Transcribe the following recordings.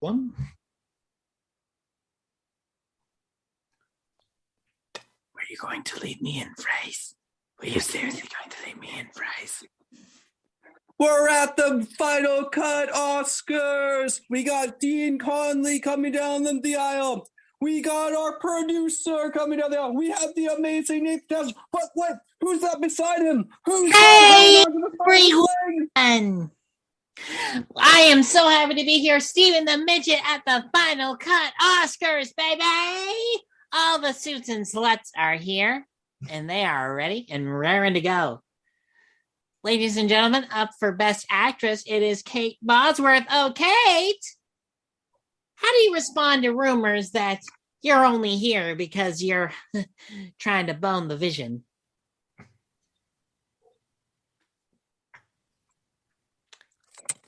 One. Were you going to leave me in phrase? Were you seriously going to leave me in phrase? We're at the Final Cut Oscars. We got Dean Conley coming down the aisle. We got our producer coming down the aisle. We have the amazing Nick Tess. What? Who's that beside him? Who's Hey, everyone! I am so happy to be here, Steven the Midget, at the Final Cut Oscars, baby! All the suits and sluts are here, and they are ready and raring to go. Ladies and gentlemen, up for Best Actress, it is Kate Bosworth. Oh, Kate! How do you respond to rumors that you're only here because you're trying to bone the Vision?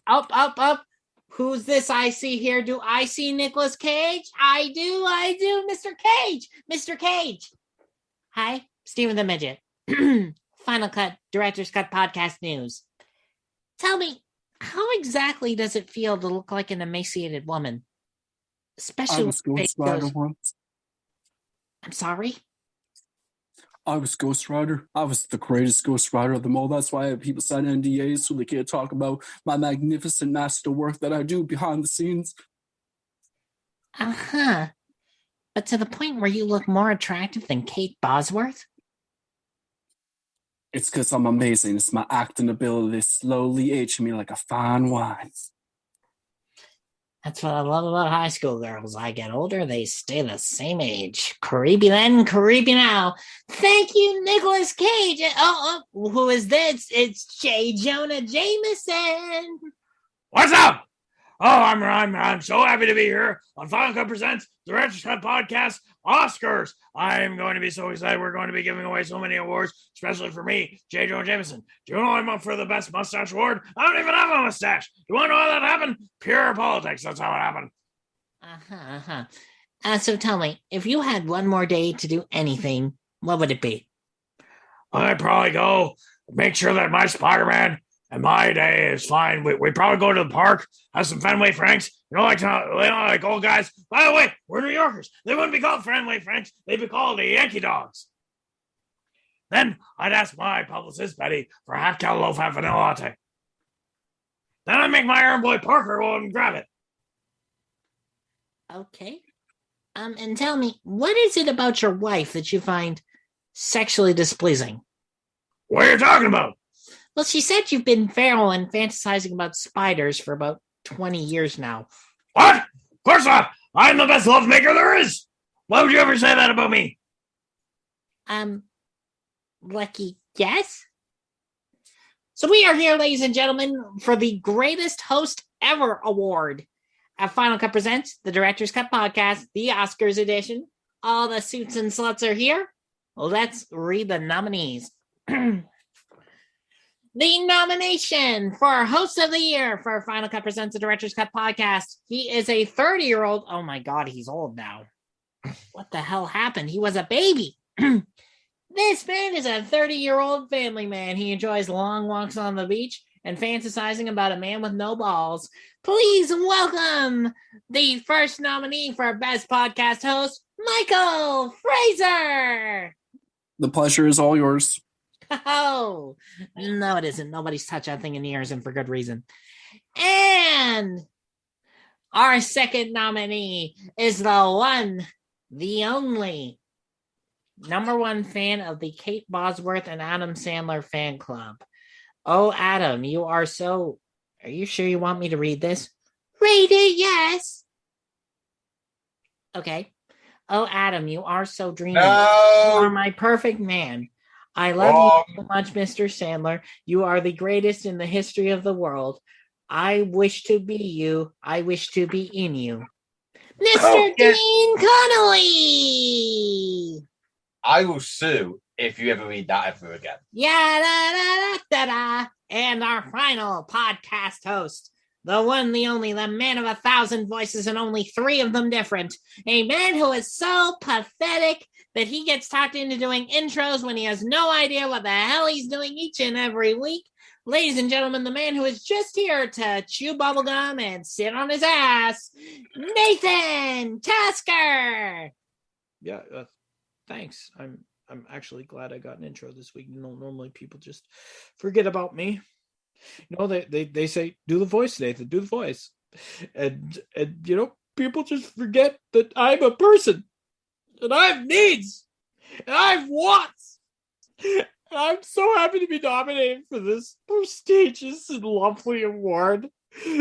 Up. Who's this I see here? Do I see Nicolas Cage? I do, Mr. Cage. Hi, Steven the Midget. Final Cut, Director's Cut Podcast News. Tell me, how exactly does it feel to look like an emaciated woman? Especially I was Ghost Rider once. I'm sorry? I was Ghost Rider. I was the greatest Ghost Rider of them all. That's why I have people sign NDAs so they can't talk about my magnificent masterwork that I do behind the scenes. Uh-huh. But to the point where you look more attractive than Kate Bosworth? It's because I'm amazing. It's my acting ability slowly aging me like a fine wine. That's what I love about high school girls. I get older, they stay the same age. Creepy then, creepy now. Thank you, Nicolas Cage. Oh, who is this? It's J. Jonah Jameson. What's up? Oh, I'm so happy to be here on Final Cut Presents Director's Cut Podcast Oscars. I am going to be so excited. We're going to be giving away so many awards, especially for me, J. Jonah Jameson. Do you know I'm up for the Best Mustache Award? I don't even have a mustache. You want to know how that happened? Pure politics. That's how it happened. So tell me, if you had one more day to do anything, what would it be? I'd probably go make sure that my Spider-Man and my day is fine. We probably go to the park, have some Fenway Franks. Like old guys. By the way, we're New Yorkers. They wouldn't be called Fenway Franks. They'd be called the Yankee Dogs. Then I'd ask my publicist, Betty, for a half-cal low-fat vanilla latte. Then I'd make my errand boy Parker go and grab it. Okay. And tell me, what is it about your wife that you find sexually displeasing? What are you talking about? Well, she said you've been feral and fantasizing about spiders for about 20 years now. What? Of course not. I'm the best lovemaker there is. Why would you ever say that about me? Lucky guess? So we are here, ladies and gentlemen, for the greatest host ever award. At Final Cut Presents, the Director's Cut Podcast, the Oscars edition. All the suits and sluts are here. Let's read the nominees. The nomination for Host of the Year for Final Cut Presents the Director's Cut Podcast. He is a 30-year-old. Oh my God, he's old now. What the hell happened? He was a baby. This man is a 30-year-old family man. He enjoys long walks on the beach and fantasizing about a man with no balls. Please welcome the first nominee for Best Podcast Host, Michael Fraser. The pleasure is all yours. Oh, no, it isn't. Nobody's touched that thing in years, and for good reason. And our second nominee is the one, the only, number one fan of the Kate Bosworth and Adam Sandler fan club. Oh, Adam, you are so... Are you sure you want me to read this? Read it, yes. Okay. Oh, Adam, you are so dreamy. No. You are my perfect man. I love you so much, Mr. Sandler. You are the greatest in the history of the world. I wish to be you. I wish to be in you. Mr. Dean Connolly! I will sue if you ever read that ever again. Yeah-da-da-da-da-da. And our final podcast host, the one, the only, the man of 1,000 voices and only 3 of them different. A man who is so pathetic that he gets talked into doing intros when he has no idea what the hell he's doing each and every week. Ladies and gentlemen, the man who is just here to chew bubblegum and sit on his ass, Nathan Tasker. Yeah, thanks. I'm actually glad I got an intro this week. Normally people just forget about me. They say, do the voice, Nathan, do the voice. And people just forget that I'm a person. And I have needs. And I have wants. And I'm so happy to be nominated for this prestigious and lovely award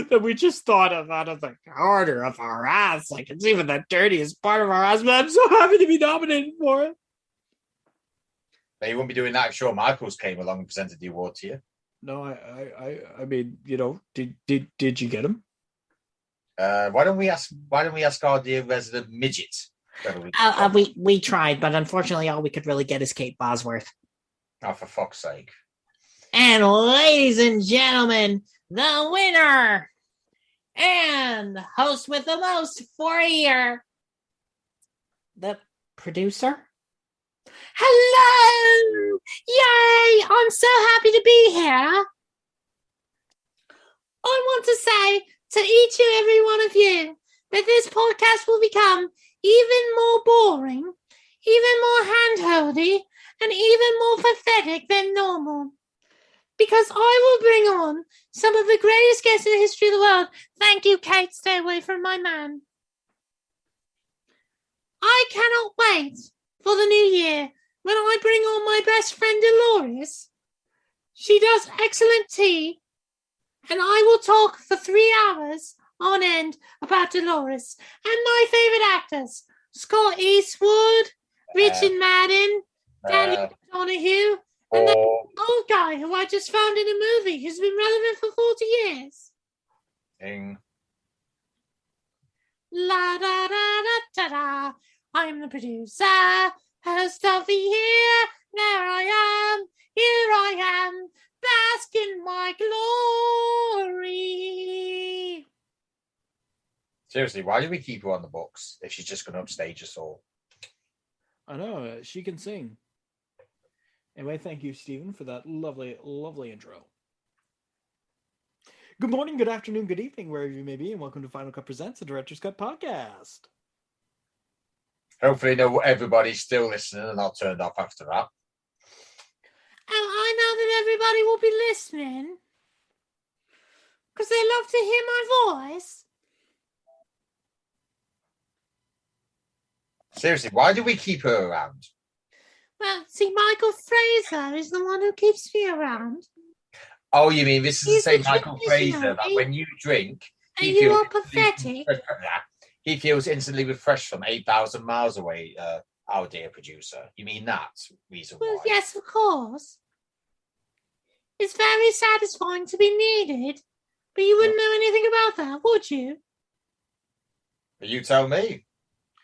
that we just thought of out of the corner of our ass. Like it's even the dirtiest part of our ass, but I'm so happy to be nominated for it. But you wouldn't be doing that if Shawn Michaels came along and presented the award to you. No, I mean, did you get him? Why don't we ask our dear resident midget? We tried, but unfortunately, all we could really get is Kate Bosworth. Oh, for fuck's sake! And ladies and gentlemen, the winner and the host with the most for a year, the producer. Hello! Yay! I'm so happy to be here. I want to say to each and every one of you that this podcast will become even more boring, even more hand-holdy, and even more pathetic than normal. Because I will bring on some of the greatest guests in the history of the world. Thank you, Kate. Stay away from my man. I cannot wait for the new year when I bring on my best friend Dolores. She does excellent tea, and I will talk for 3 hours on end about Dolores and my favourite actors, Scott Eastwood, Richard Madden, Daniel Donahue, and the old guy who I just found in a movie who's been relevant for 40 years. Ding. La da da da da da. I'm the producer, host of the year. There I am, here I am, bask in my glory. Seriously, why do we keep her on the books if she's just going to upstage us all? I know, she can sing. Anyway, thank you, Stephen, for that lovely, lovely intro. Good morning, good afternoon, good evening, wherever you may be, and welcome to Final Cut Presents, the Director's Cut Podcast. Hopefully, everybody's still listening and not turned off after that. And I know that everybody will be listening because they love to hear my voice. Seriously, why do we keep her around? Well, see, Michael Fraser is the one who keeps me around. Oh, you mean this is He's the same the Michael Fraser that when you drink, and you are pathetic. He feels instantly refreshed from 8,000 miles away, our dear producer. You mean that reason why? Well, yes, of course. It's very satisfying to be needed, but you wouldn't know anything about that, would you? You tell me.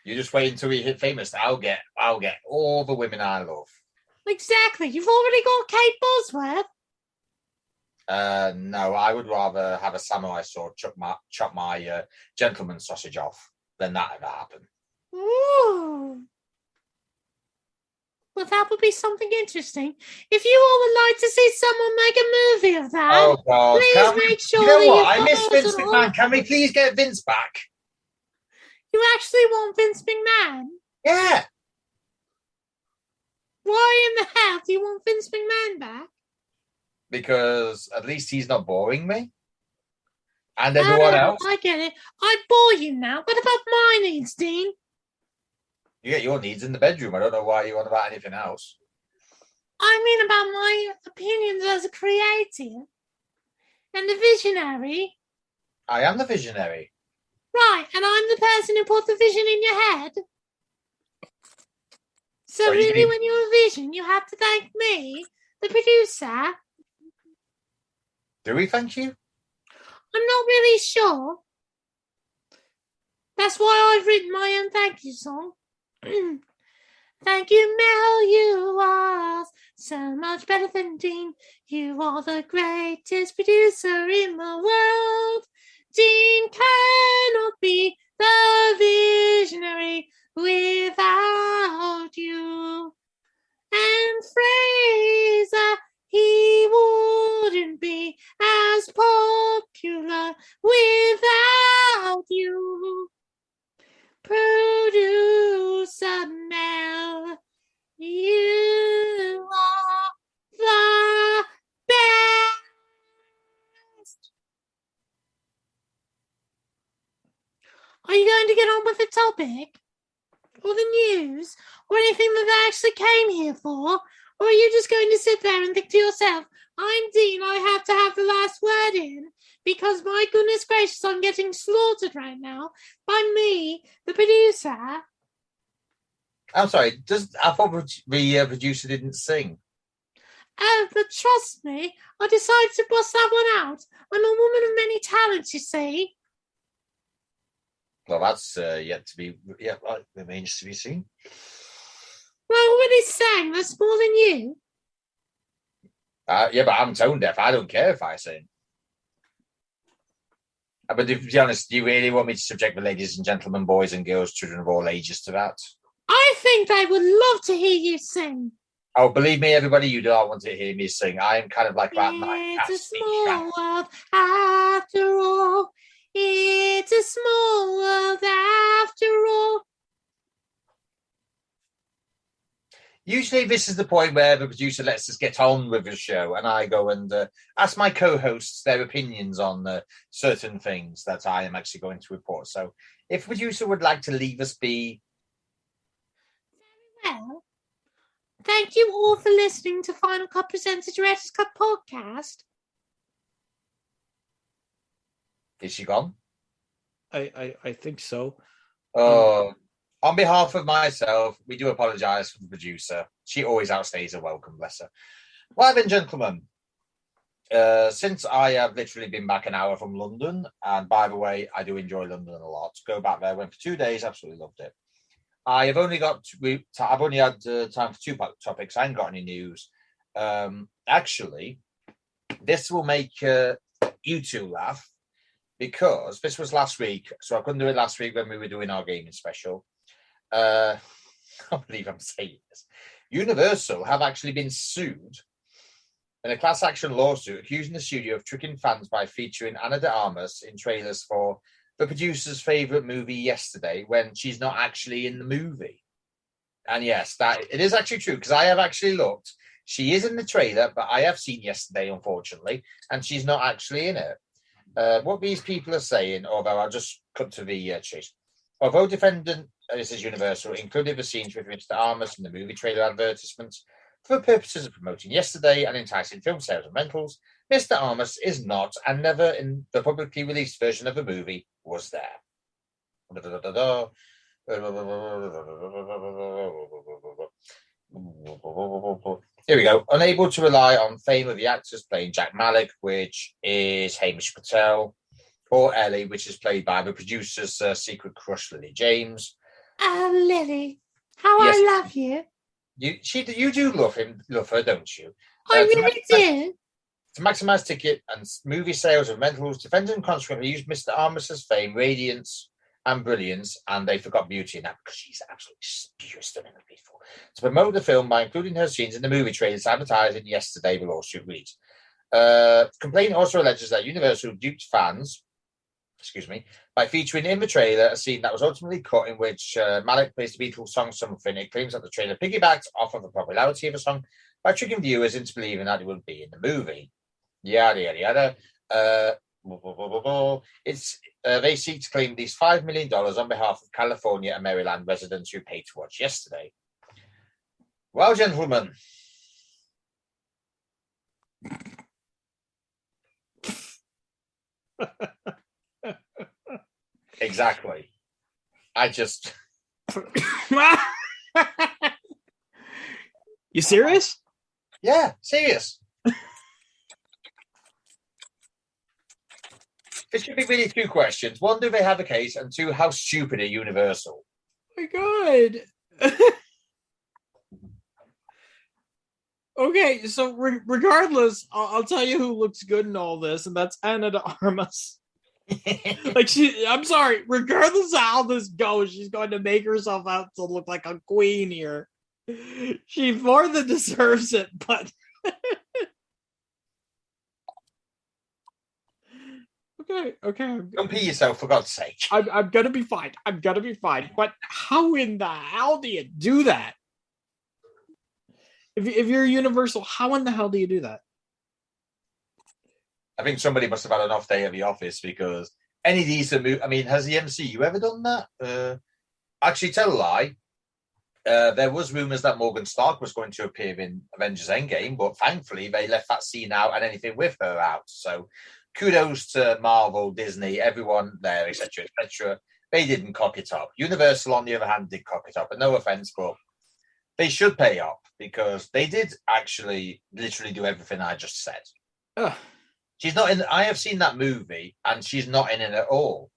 You just wait until we hit famous. I'll get all the women I love. Exactly. You've already got Kate Bosworth. No, I would rather have a samurai sword chop my gentleman sausage off than that ever happen. Ooh. Well, that would be something interesting. If you all would like to see someone make a movie of that, oh God! please make sure you know that what? you I miss Vince McMahon. Can we please get Vince back? You actually want Vince McMahon? Yeah. Why in the hell do you want Vince McMahon back? Because at least he's not boring me. And everyone else. I get it. I bore you now. What about my needs, Dean? You get your needs in the bedroom. I don't know why you want about anything else. I mean about my opinions as a creative and a visionary. I am the visionary. Right, and I'm the person who put the vision in your head. So really, when you have a vision, you have to thank me, the producer. Do we thank you? I'm not really sure. That's why I've written my own thank you song. Thank you, Mel, you are so much better than Dean. You are the greatest producer in the world. Dean cannot be the visionary without you. And Fraser, he wouldn't be Are you going to get on with the topic? Or the news? Or anything that they actually came here for? Or are you just going to sit there and think to yourself, I'm Dean, I have to have the last word in, because my goodness gracious, I'm getting slaughtered right now by me, the producer. I'm sorry, I thought the producer didn't sing. But trust me, I decided to bust that one out. I'm a woman of many talents, you see. Well, that's yet to be, remains to be seen. Well, I already sang, that's more than you. Yeah, but I'm tone deaf. I don't care if I sing. But to be honest, do you really want me to subject the ladies and gentlemen, boys and girls, children of all ages to that? I think they would love to hear you sing. Oh, believe me, everybody, you don't want to hear me sing. I am kind of like that. It's a small world after all. It's a small world after all. Usually this is the point where the producer lets us get on with the show and I go and ask my co-hosts their opinions on certain things that I am actually going to report. So if the producer would like to leave us be. Well, thank you all for listening to Final Cut Presents a Director's Cut podcast. Is she gone? I think so. On behalf of myself, we do apologise for the producer. She always outstays her welcome, bless her. Well then, gentlemen, since I have literally been back an hour from London, and by the way, I do enjoy London a lot. Go back there, went for 2 days, absolutely loved it. I've only had time for 2 topics. I ain't got any news. Actually, this will make you two laugh because this was last week, so I couldn't do it last week when we were doing our gaming special. I can't believe I'm saying this. Universal have actually been sued in a class action lawsuit accusing the studio of tricking fans by featuring Ana de Armas in trailers for the producer's favourite movie Yesterday when she's not actually in the movie. And yes, that it is actually true because I have actually looked. She is in the trailer, but I have seen Yesterday, unfortunately, and she's not actually in it. What these people are saying, although I'll just cut to the chase. Although defendant, this is Universal, included the scenes with Mr. Armas in the movie trailer advertisements for the purposes of promoting Yesterday and enticing film sales and rentals, Mr. Armas is not and never in the publicly released version of the movie was there. Here we go. Unable to rely on fame of the actors playing Jack Malik, which is Hamish Patel, or Ellie, which is played by the producer's secret crush, Lily James. Lily, how yes. I love you. You do love her, don't you? I really do. To maximise ticket and movie sales and rentals, defendant consequently used Mr. Armas's fame, radiance, and brilliance, and they forgot beauty in that because she's absolutely stunning and beautiful, to promote the film by including her scenes in the movie trailers advertising Yesterday, the lawsuit reads. Complaint also alleges that Universal duped fans, by featuring in the trailer a scene that was ultimately cut in which Malik plays the Beatles song Something. It claims that the trailer piggybacked off of the popularity of the song by tricking viewers into believing that it would be in the movie. Yada, yada, yada. They seek to claim these $5 million on behalf of California and Maryland residents who paid to watch Yesterday. Well, gentlemen. Exactly. You serious? Yeah, serious. It should be really 2 questions. 1, do they have a case? And 2, how stupid are Universal? Oh my God. Okay, so regardless, I'll tell you who looks good in all this, and that's Ana de Armas. I'm sorry, regardless of how this goes, she's going to make herself out to look like a queen here. She more than deserves it, but okay. Don't pee yourself, for God's sake. I'm gonna be fine. But how in the hell do you do that? If you're Universal, how in the hell do you do that? I think somebody must have had an off day at the office because any decent movie. I mean, has the MCU ever done that? Actually, tell a lie. There was rumors that Morgan Stark was going to appear in Avengers Endgame, but thankfully they left that scene out and anything with her out. So kudos to Marvel, Disney, everyone there, etc., etc. They didn't cock it up. Universal, on the other hand, did cock it up. And no offense, but they should pay up because they did actually literally do everything I just said. Ugh. She's not in. I have seen that movie, and she's not in it at all.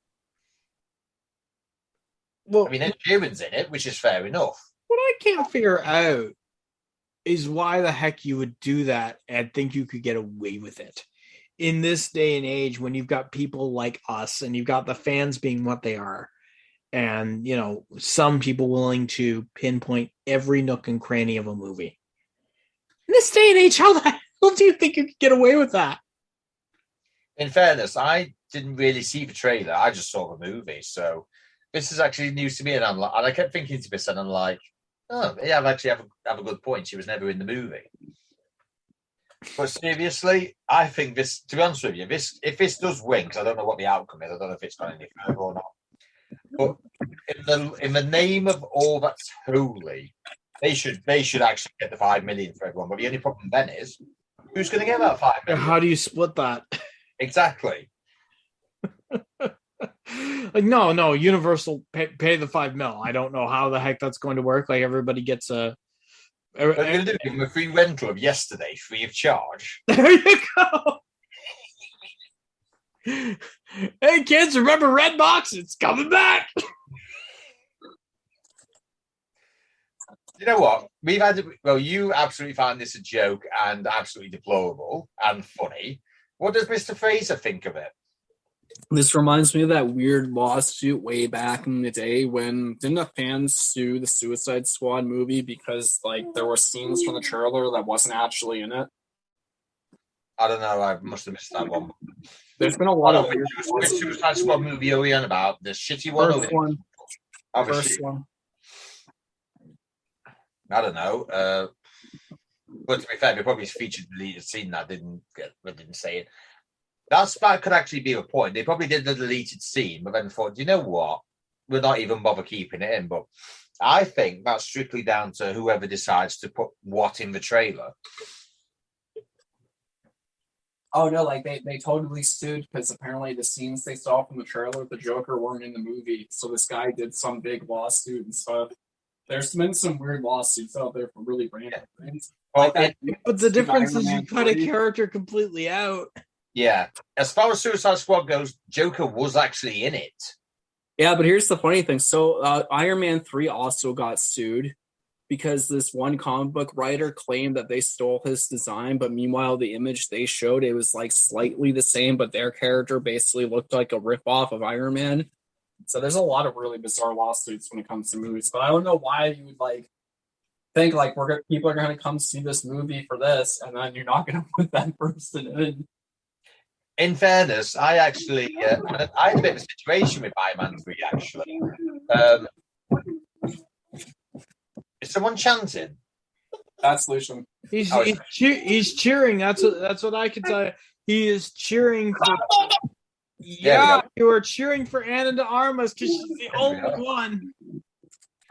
Well, I mean, Ed Sheeran's in it, which is fair enough. what I can't figure out is why the heck you would do that and think you could get away with it in this day and age when you've got people like us and you've got the fans being what they are, and some people willing to pinpoint every nook and cranny of a movie. In this day and age, how the hell do you think you could get away with that? In fairness, I didn't really see the trailer. I just saw the movie, so this is actually news to me. And I kept thinking to this, and I'm like, oh, yeah, I've actually have a good point. She was never in the movie. But seriously, I think this, to be honest with you, if this does win, because I don't know what the outcome is, I don't know if it's gone any further or not. But in the name of all that's holy, they should actually get the $5 million for everyone. But the only problem then is, who's going to get that $5 million? How do you split that? Exactly. Like, no, Universal pay the $5 million. I don't know how the heck that's going to work. Like, everybody gets a. They're going to give them a free rental of yesterday, free of charge. There you go. Hey kids, remember Redbox? It's coming back. You know what? You absolutely find this a joke and absolutely deplorable and funny. What does Mr. Fraser think of it? This reminds me of that weird lawsuit way back in the day when didn't the fans sue the Suicide Squad movie because there were scenes from the trailer that wasn't actually in it? I don't know. I must have missed that one. There's been a lot of which Suicide Squad movie are we on about? The shitty one? First one. First one. I don't know. But to be fair, they probably featured the deleted scene that didn't say it. That could actually be a point. They probably did the deleted scene, but then thought, you know what? We're not even bother keeping it in. But I think that's strictly down to whoever decides to put what in the trailer. Oh no, they totally sued because apparently the scenes they saw from the trailer, the Joker weren't in the movie. So this guy did some big lawsuit and stuff. There's been some weird lawsuits out there for really random things. Well, but the difference is you cut a character completely out. Yeah. As far as Suicide Squad goes, Joker was actually in it. Yeah, but here's the funny thing. So Iron Man 3 also got sued because this one comic book writer claimed that they stole his design, but meanwhile the image they showed, it was slightly the same, but their character basically looked like a ripoff of Iron Man. So there's a lot of really bizarre lawsuits when it comes to movies, but I don't know why you would think people are going to come see this movie for this, and then you're not going to put that person in. In fairness, I actually I had a bit of a situation with Iron Man 3, actually. Is someone chanting? That's Lucian. He's cheering. That's what I can tell you. He is cheering for. Yeah, you are cheering for Anna de Armas because she's the only one.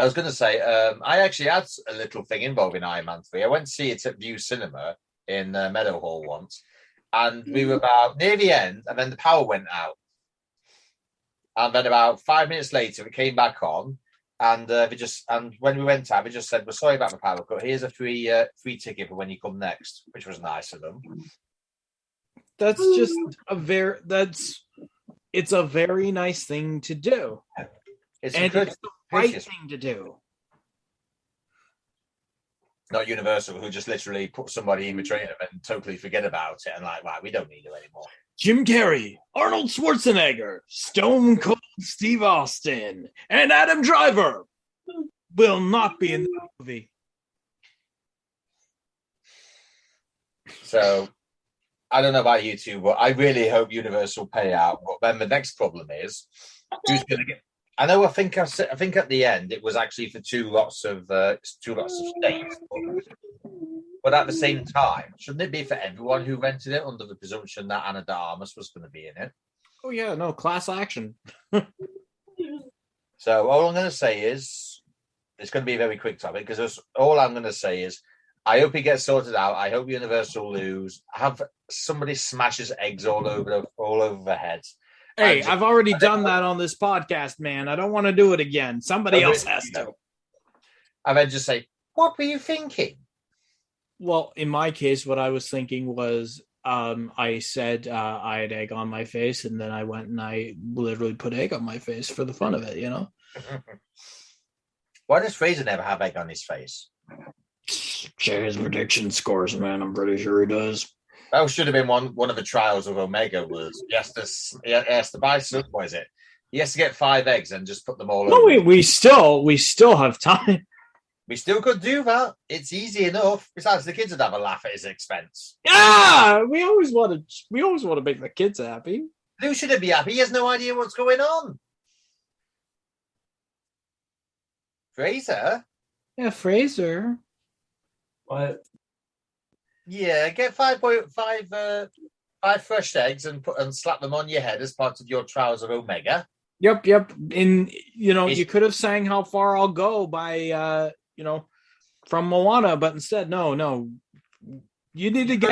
I was going to say, I actually had a little thing involving Iron Man 3. I went to see it at View Cinema in Meadowhall once, and we were about near the end, and then the power went out. And then about 5 minutes later, it came back on, and when we went out, they just said, "We're sorry about the power cut. Here's a free ticket for when you come next," which was nice of them. That's just it's a very nice thing to do. It's the right thing to do. Not Universal, who just literally put somebody in the trailer and totally forget about it and right, we don't need it anymore. Jim Carrey, Arnold Schwarzenegger, Stone Cold Steve Austin, and Adam Driver will not be in the movie. So I don't know about you two, but I really hope Universal pay out. But then the next problem is who's going to get. I think at the end it was actually for two lots of states, but at the same time, shouldn't it be for everyone who rented it under the presumption that Anna de Armas was going to be in it? Oh yeah, no, class action. So all I'm going to say is, it's going to be a very quick topic, because all I'm going to say is, I hope he gets sorted out. I hope Universal lose. Have somebody smashes eggs all over the head. Hey, I've already done that on this podcast, man. I don't want to do it again. Somebody else has to. And then just say, what were you thinking? Well, in my case, what I was thinking was, I said I had egg on my face, and then I went and I literally put egg on my face for the fun of it, you know? Why does Fraser never have egg on his face? Check his prediction scores, man. I'm pretty sure he does. That should have been one of the trials of Omega. Was he has to buy some. What is it? He has to get 5 eggs and just put them all over. We still have time. We still could do that. It's easy enough. Besides, the kids would have a laugh at his expense. Yeah, we always want to make the kids happy. Who shouldn't be happy? He has no idea what's going on. Fraser? Yeah, Fraser. What? Yeah, get 5 fresh eggs and slap them on your head as part of your trials of Omega. Yep. And you could have sang "How Far I'll Go" by from Moana, but instead, no. You need to get.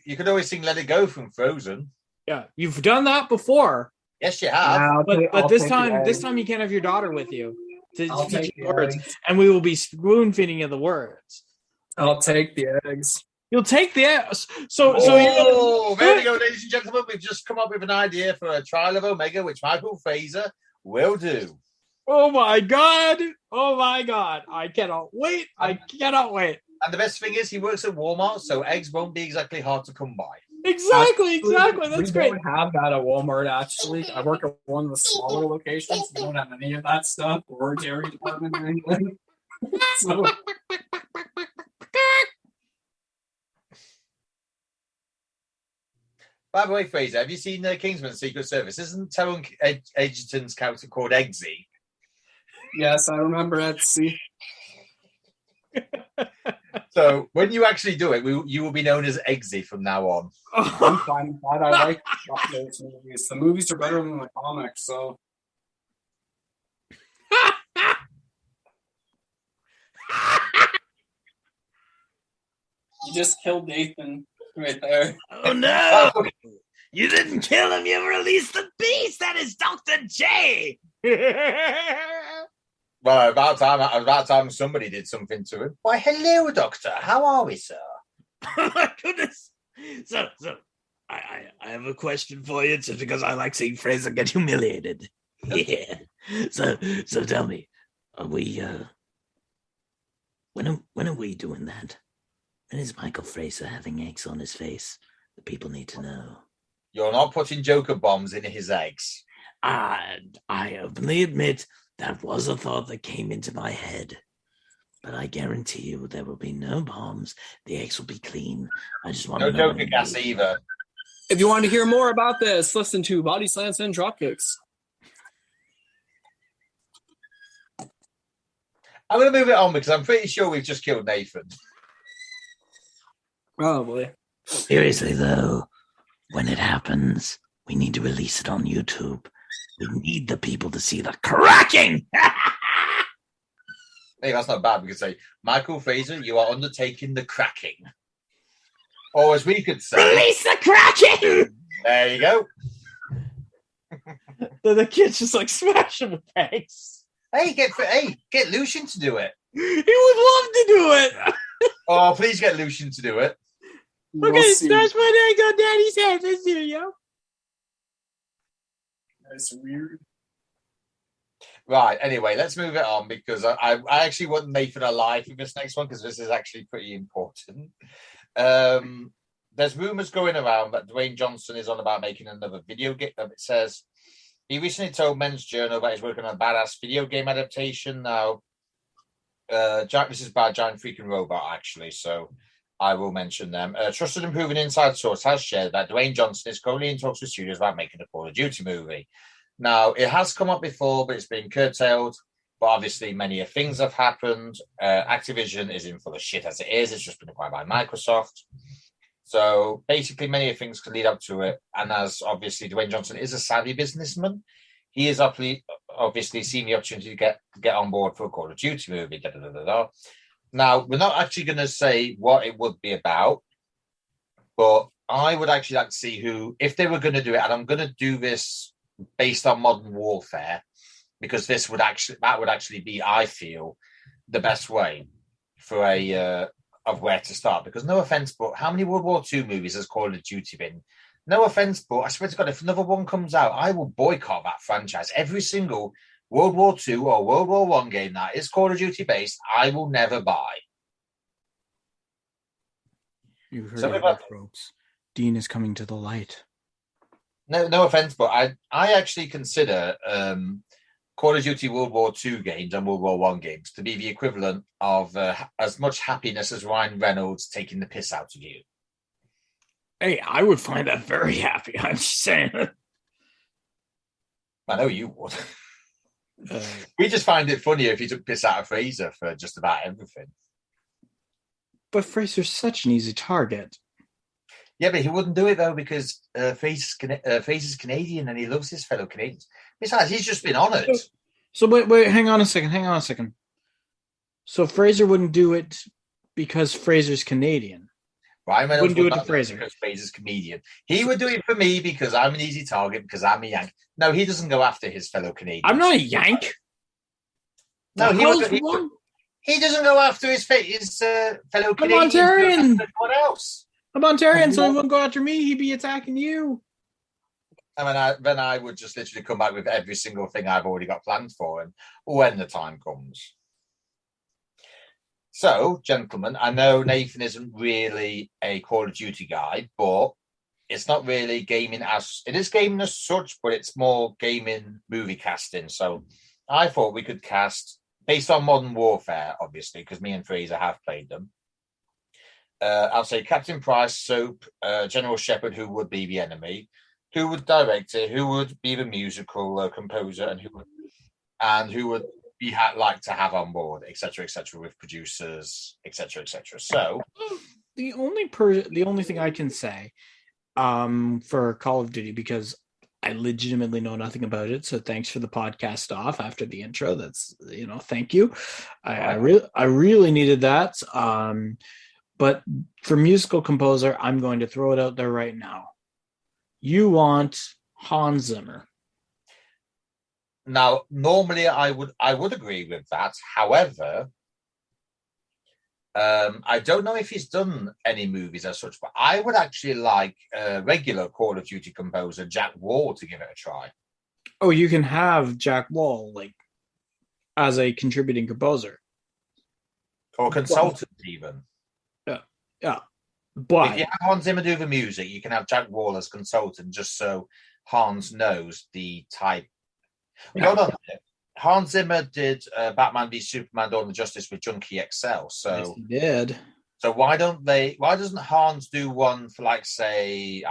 You could always sing "Let It Go" from Frozen. Yeah, you've done that before. Yes, you have. But this time you can't have your daughter with you to teach you the words, and we will be spoon feeding you the words. I'll take the eggs. You'll take the eggs. There we go, ladies and gentlemen. We've just come up with an idea for a trial of Omega, which Michael Fraser will do. Oh my god! I cannot wait! And the best thing is, he works at Walmart, so eggs won't be exactly hard to come by. Exactly. That's great. We don't have that at Walmart, actually. I work at one of the smaller locations. We don't have any of that stuff, or dairy department or anything. So... By the way, Fraser, have you seen Kingsman Secret Service? Isn't Taron Egerton's character called Eggsy? Yes, I remember Eggsy. So when you actually do it, you will be known as Eggsy from now on. I'm fine with that. I like those movies. The movies are better than the comics, so. You just killed Nathan right there. Oh no! You didn't kill him. You released the beast. That is Dr. J. Well, about time somebody did something to him. Why, hello, Doctor. How are we, sir? Oh my goodness. So I have a question for you, just because I like seeing Fraser get humiliated. Yeah. So tell me, are we when are we doing that? When is Michael Fraser having eggs on his face? The people need to know. You're not putting Joker bombs in his eggs. I openly admit that was a thought that came into my head. But I guarantee you there will be no bombs. The eggs will be clean. I just want to know. No Joker gas either. If you want to hear more about this, listen to Body Slams and Dropkicks. I'm going to move it on because I'm pretty sure we've just killed Nathan. Probably. Seriously, though, when it happens, we need to release it on YouTube. We need the people to see the cracking. Hey, that's not bad. We could say, Michael Fraser, you are undertaking the cracking. Or as we could say, release the cracking. There you go. The kids just like smash him with eggs. Hey, get Lucian to do it. He would love to do it. Oh, please get Lucian to do it. Okay, smash my egg on Daddy's head. Let's do it, yo. That's weird. Right, anyway, let's move it on because I actually want Nathan alive for this next one because this is actually pretty important. There's rumors going around that Dwayne Johnson is on about making another video game. It says he recently told Men's Journal that he's working on a badass video game adaptation. Now, this is by Giant Freaking Robot, actually, so I will mention them. A trusted and proven inside source has shared that Dwayne Johnson is currently in talks with studios about making a Call of Duty movie. Now, it has come up before, but it's been curtailed. But obviously, many things have happened. Activision is in full of shit as it is. It's just been acquired by Microsoft. So basically, many things can lead up to it. And as obviously Dwayne Johnson is a savvy businessman, he has obviously seen the opportunity to get on board for a Call of Duty movie. Da, da, da, da, da. Now, we're not actually going to say what it would be about, but I would actually like to see who, if they were going to do it, and I'm going to do this based on Modern Warfare, because that would actually be, I feel, the best way for of where to start. Because no offense, but how many World War II movies has Call of Duty been? No offense, but I swear to God, if another one comes out, I will boycott that franchise. Every single World War II or World War I game that is Call of Duty based, I will never buy. You heard it, folks. Dean is coming to the light. No offense, but I actually consider Call of Duty World War II games and World War I games to be the equivalent of as much happiness as Ryan Reynolds taking the piss out of you. Hey, I would find that very happy. I'm just saying. I know you would. We just find it funnier if you took piss out of Fraser for just about everything. But Fraser's such an easy target. Yeah, but he wouldn't do it, though, because Fraser's Canadian and he loves his fellow Canadians. Besides, he's just been honoured. So wait, hang on a second. So Fraser wouldn't do it because Fraser's Canadian. Ryan Reynolds wouldn't do it to Fraser because Fraser's comedian. He would do it for me because I'm an easy target, because I'm a Yank. No, he doesn't go after his fellow Canadians. I'm not a Yank. No, he doesn't go after his fellow Canadians. I'm Ontarian. What else? I'm Ontarian, so he wouldn't go after me. He'd be attacking you. And then I would just literally come back with every single thing I've already got planned for him when the time comes. So, gentlemen, I know Nathan isn't really a Call of Duty guy, but it's not really gaming it is gaming as such, but it's more gaming movie casting. So I thought we could cast, based on Modern Warfare, obviously, because me and Fraser have played them. I'll say Captain Price, Soap, General Shepard, who would be the enemy, who would direct it, who would be the musical composer, and who would be like to have on board, etc., with producers, etc. So the only thing I can say for Call of Duty, because I legitimately know nothing about it, so thanks for the podcast off after the intro. That's, thank you. I really needed that. But for musical composer, I'm going to throw it out there right now. You want Hans Zimmer. Now, normally I would agree with that. However, I don't know if he's done any movies as such, but I would actually like regular Call of Duty composer Jack Wall to give it a try. Oh, you can have Jack Wall as a contributing composer. Or consultant even. Yeah. But if you have Hans Zimmer do the music, you can have Jack Wall as consultant, just so Hans knows the type. Yeah. Hold on. Hans Zimmer did Batman v Superman: Dawn of Justice with Junkie XL. So yes, he did. So why doesn't Hans do one for say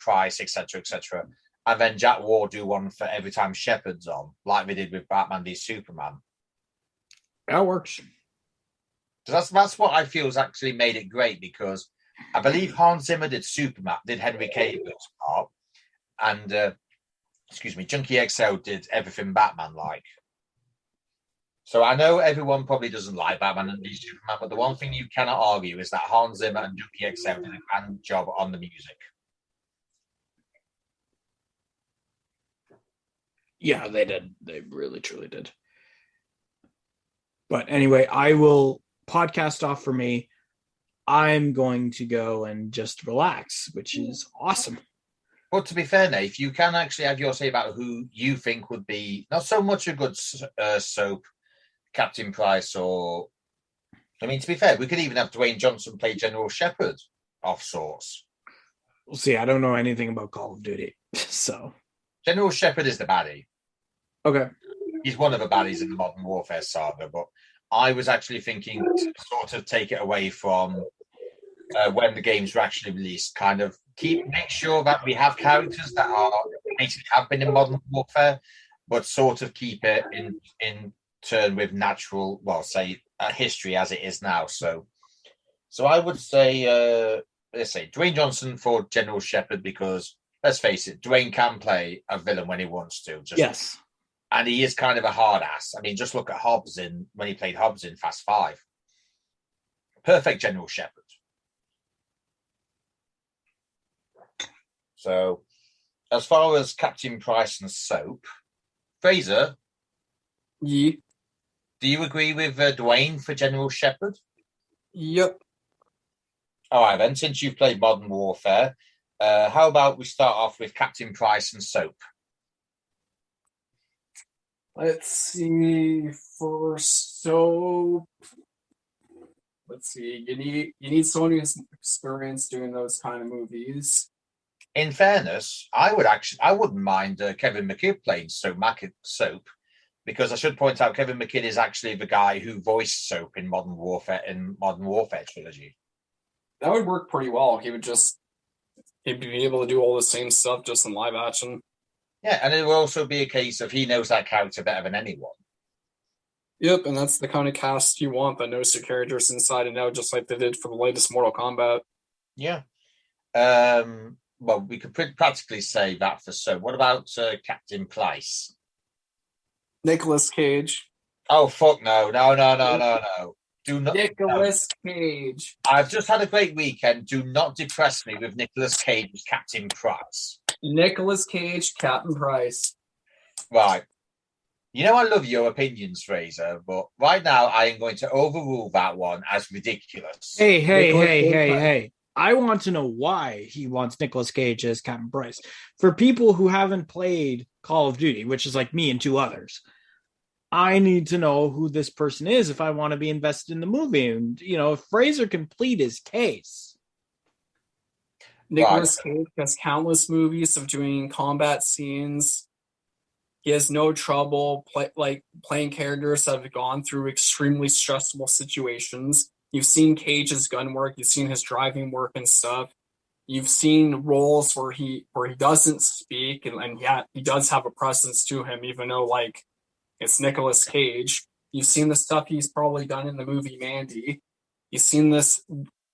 Price, etc., and then Jack Wall do one for every time Shepard's on, like they did with Batman v Superman? That works. That's what I feel has actually made it great, because I believe Hans Zimmer did Superman, did Henry Cavill's part, and Junkie XL did everything Batman like. So I know everyone probably doesn't like Batman and Superman, but the one thing you cannot argue is that Hans Zimmer and Junkie XL did a grand job on the music. Yeah, they did. They really, truly did. But anyway, I will podcast off for me. I'm going to go and just relax, which is awesome. But to be fair, Nate, you can actually have your say about who you think would be not so much a good soap, Captain Price, or... I mean, to be fair, we could even have Dwayne Johnson play General Shepard of sorts. We'll see. I don't know anything about Call of Duty, so... General Shepard is the baddie. Okay. He's one of the baddies in the Modern Warfare saga, but I was actually thinking to sort of take it away from when the games were actually released, kind of make sure that we have characters that are basically have been in Modern Warfare, but sort of keep it in turn with natural, history as it is now. So I would say let's say Dwayne Johnson for General Shepherd, because let's face it, Dwayne can play a villain when he wants to. Yes. And he is kind of a hard ass. I mean, just look at Hobbs when he played Hobbs in Fast Five. Perfect General Shepherd. So, as far as Captain Price and Soap, Fraser, Yeah. do you agree with Dwayne for General Shepherd? Yep. All right, then, since you've played Modern Warfare, how about we start off with Captain Price and Soap? Let's see. For Soap, let's see. You need someone who's experienced doing those kind of movies. In fairness, I wouldn't mind Kevin McKidd playing Soap, because I should point out Kevin McKidd is actually the guy who voiced Soap in Modern Warfare trilogy. That would work pretty well. He'd be able to do all the same stuff just in live action. Yeah, and it will also be a case of he knows that character better than anyone. Yep, and that's the kind of cast you want that knows your characters inside and out, just like they did for the latest Mortal Kombat. Yeah. Well, we could practically say that for Soap. What about Captain Price? Nicolas Cage. Oh, fuck no. No. Do not. Nicolas Cage. I've just had a great weekend. Do not depress me with Nicolas Cage as Captain Price. Nicolas Cage, Captain Price. Right. You know I love your opinions, Fraser, but right now I am going to overrule that one as ridiculous. Hey. I want to know why he wants Nicolas Cage as Captain Price. For people who haven't played Call of Duty, which is like me and two others, I need to know who this person is if I want to be invested in the movie. And, if Fraser can plead his case. Nicolas Cage has countless movies of doing combat scenes. He has no trouble playing characters that have gone through extremely stressful situations. You've seen Cage's gun work. You've seen his driving work and stuff. You've seen roles where he doesn't speak and yet he does have a presence to him, even though it's Nicolas Cage. You've seen the stuff he's probably done in the movie Mandy. You've seen this,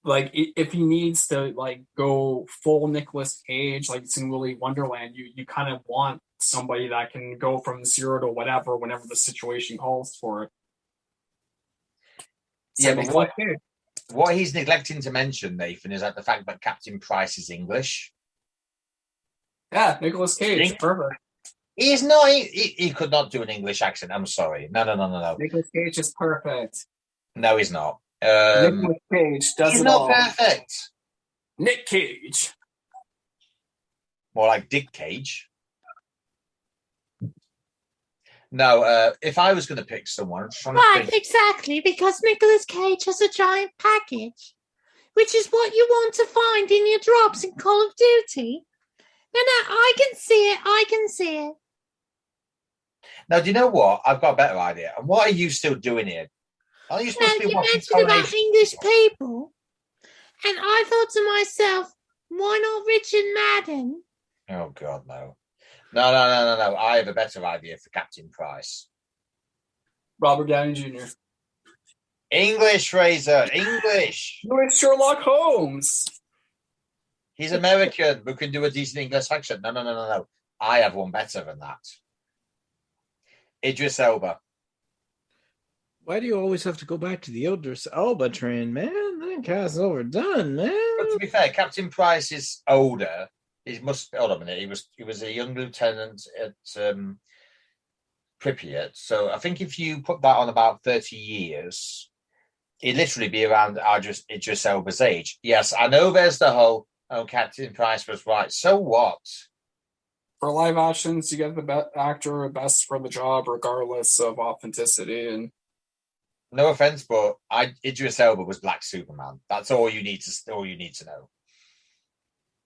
if he needs to go full Nicolas Cage, like it's in Willy Wonderland, you kind of want somebody that can go from zero to whatever whenever the situation calls for it. Yeah, but what he's neglecting to mention, Nathan, is that the fact that Captain Price is English. Yeah, Nicolas Cage, perfect. He's not. He could not do an English accent. I'm sorry. No. Nicolas Cage is perfect. No, he's not. Nicolas Cage does he's it not all. Perfect. Nick Cage. More like Dick Cage. No, if I was going to pick someone, Right, exactly, because Nicolas Cage has a giant package, which is what you want to find in your drops in Call of Duty. No, I can see it. Now, do you know what? I've got a better idea. And what are you still doing here? Are you supposed to be You watching mentioned about English people, and I thought to myself, why not Richard Madden? Oh, God, no. No. I have a better idea for Captain Price. Robert Downey Jr. English, Fraser. English. No, it's Sherlock Holmes. He's American, who can do a decent English accent. No. I have one better than that. Idris Elba. Why do you always have to go back to the Idris Elba train, man? That guy's overdone, man. But to be fair, Captain Price is older. Hold on a minute. He was a young lieutenant at Pripyat. So I think if you put that on about 30 years, he'd literally be around Idris Elba's age. Yes, I know there's the whole, Captain Price was right. So what? For live actions, you get the actor best for the job, regardless of authenticity. And no offense, but Idris Elba was Black Superman. That's all you need to know.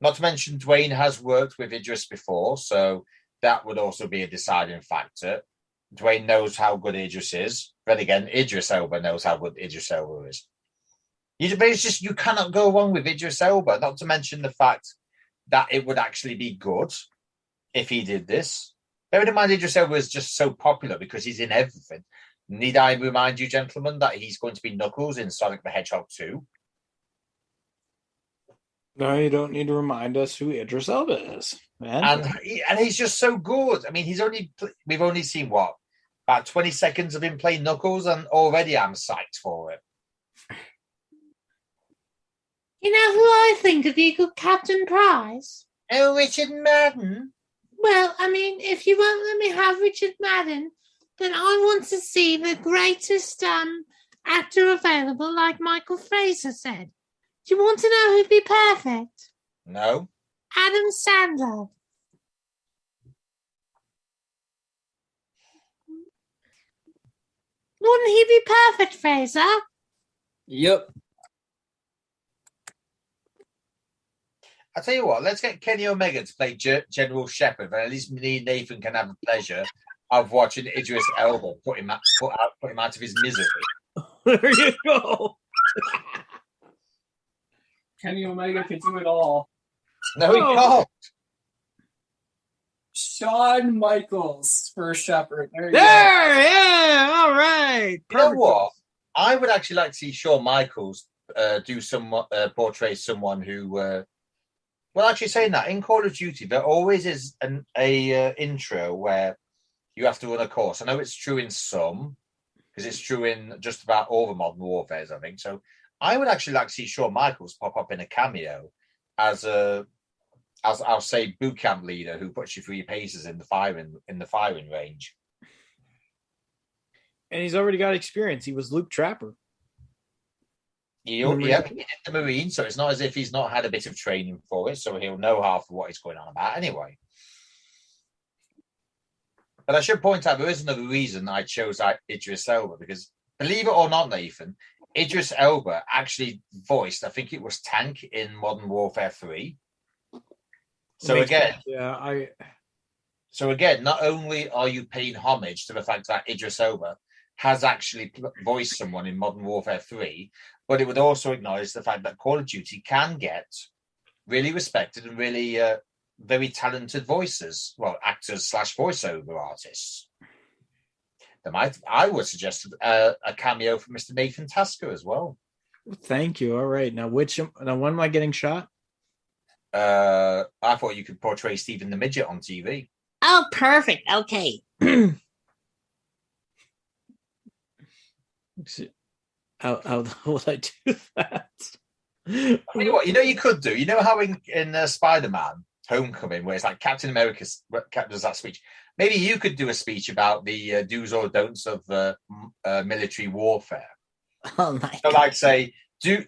Not to mention, Dwayne has worked with Idris before, so that would also be a deciding factor. Dwayne knows how good Idris is. Then again, Idris Elba knows how good Idris Elba is. You cannot go wrong with Idris Elba, not to mention the fact that it would actually be good if he did this. Bearing in mind, Idris Elba is just so popular because he's in everything. Need I remind you, gentlemen, that he's going to be Knuckles in Sonic the Hedgehog 2? No, you don't need to remind us who Idris Elba is, man. And he's just so good. I mean, we've only seen what, about 20 seconds of him playing Knuckles, and already I'm psyched for it. You know who I think would be a good Captain Prize? Oh, Richard Madden. Well, I mean, if you won't let me have Richard Madden, then I want to see the greatest actor available, like Michael Fraser said. Do you want to know who'd be perfect? No. Adam Sandler. Wouldn't he be perfect, Fraser? Yep. I'll tell you what, let's get Kenny Omega to play General Shepherd, and at least me and Nathan can have the pleasure of watching Idris Elba put him out of his misery. There you go. Kenny Omega can do it all. No, he can't. Shawn Michaels for Shepherd. There you go. Yeah, all right. You know what? I would actually like to see Shawn Michaels portray someone who. Well, actually, saying that in Call of Duty, there always is an intro where you have to run a course. I know it's true in some, because it's true in just about all the Modern Warfares, I think. So I would actually like to see Shawn Michaels pop up in a cameo as I'll say boot camp leader who puts you through your paces in the firing range. And he's already got experience. He was Luke Trapper. He did the Marine, so it's not as if he's not had a bit of training for it, so he'll know half of what he's going on about anyway. But I should point out there is another reason I chose Idris Elba, because believe it or not, Nathan, Idris Elba actually voiced, I think it was Tank in Modern Warfare 3. So again, not only are you paying homage to the fact that Idris Elba has actually voiced someone in Modern Warfare 3, but it would also acknowledge the fact that Call of Duty can get really respected and really very talented actors / voiceover artists. I would suggest a cameo from Mr. Nathan Tasker as well. Thank you. All right. Now, when am I getting shot? I thought you could portray Stephen the Midget on TV. Oh, perfect. Okay. How would I do that? I tell you what, you could do. You know how in Spider-Man Homecoming, where it's like Captain America does that speech. Maybe you could do a speech about the do's or don'ts of military warfare. Oh my! So, like, say, you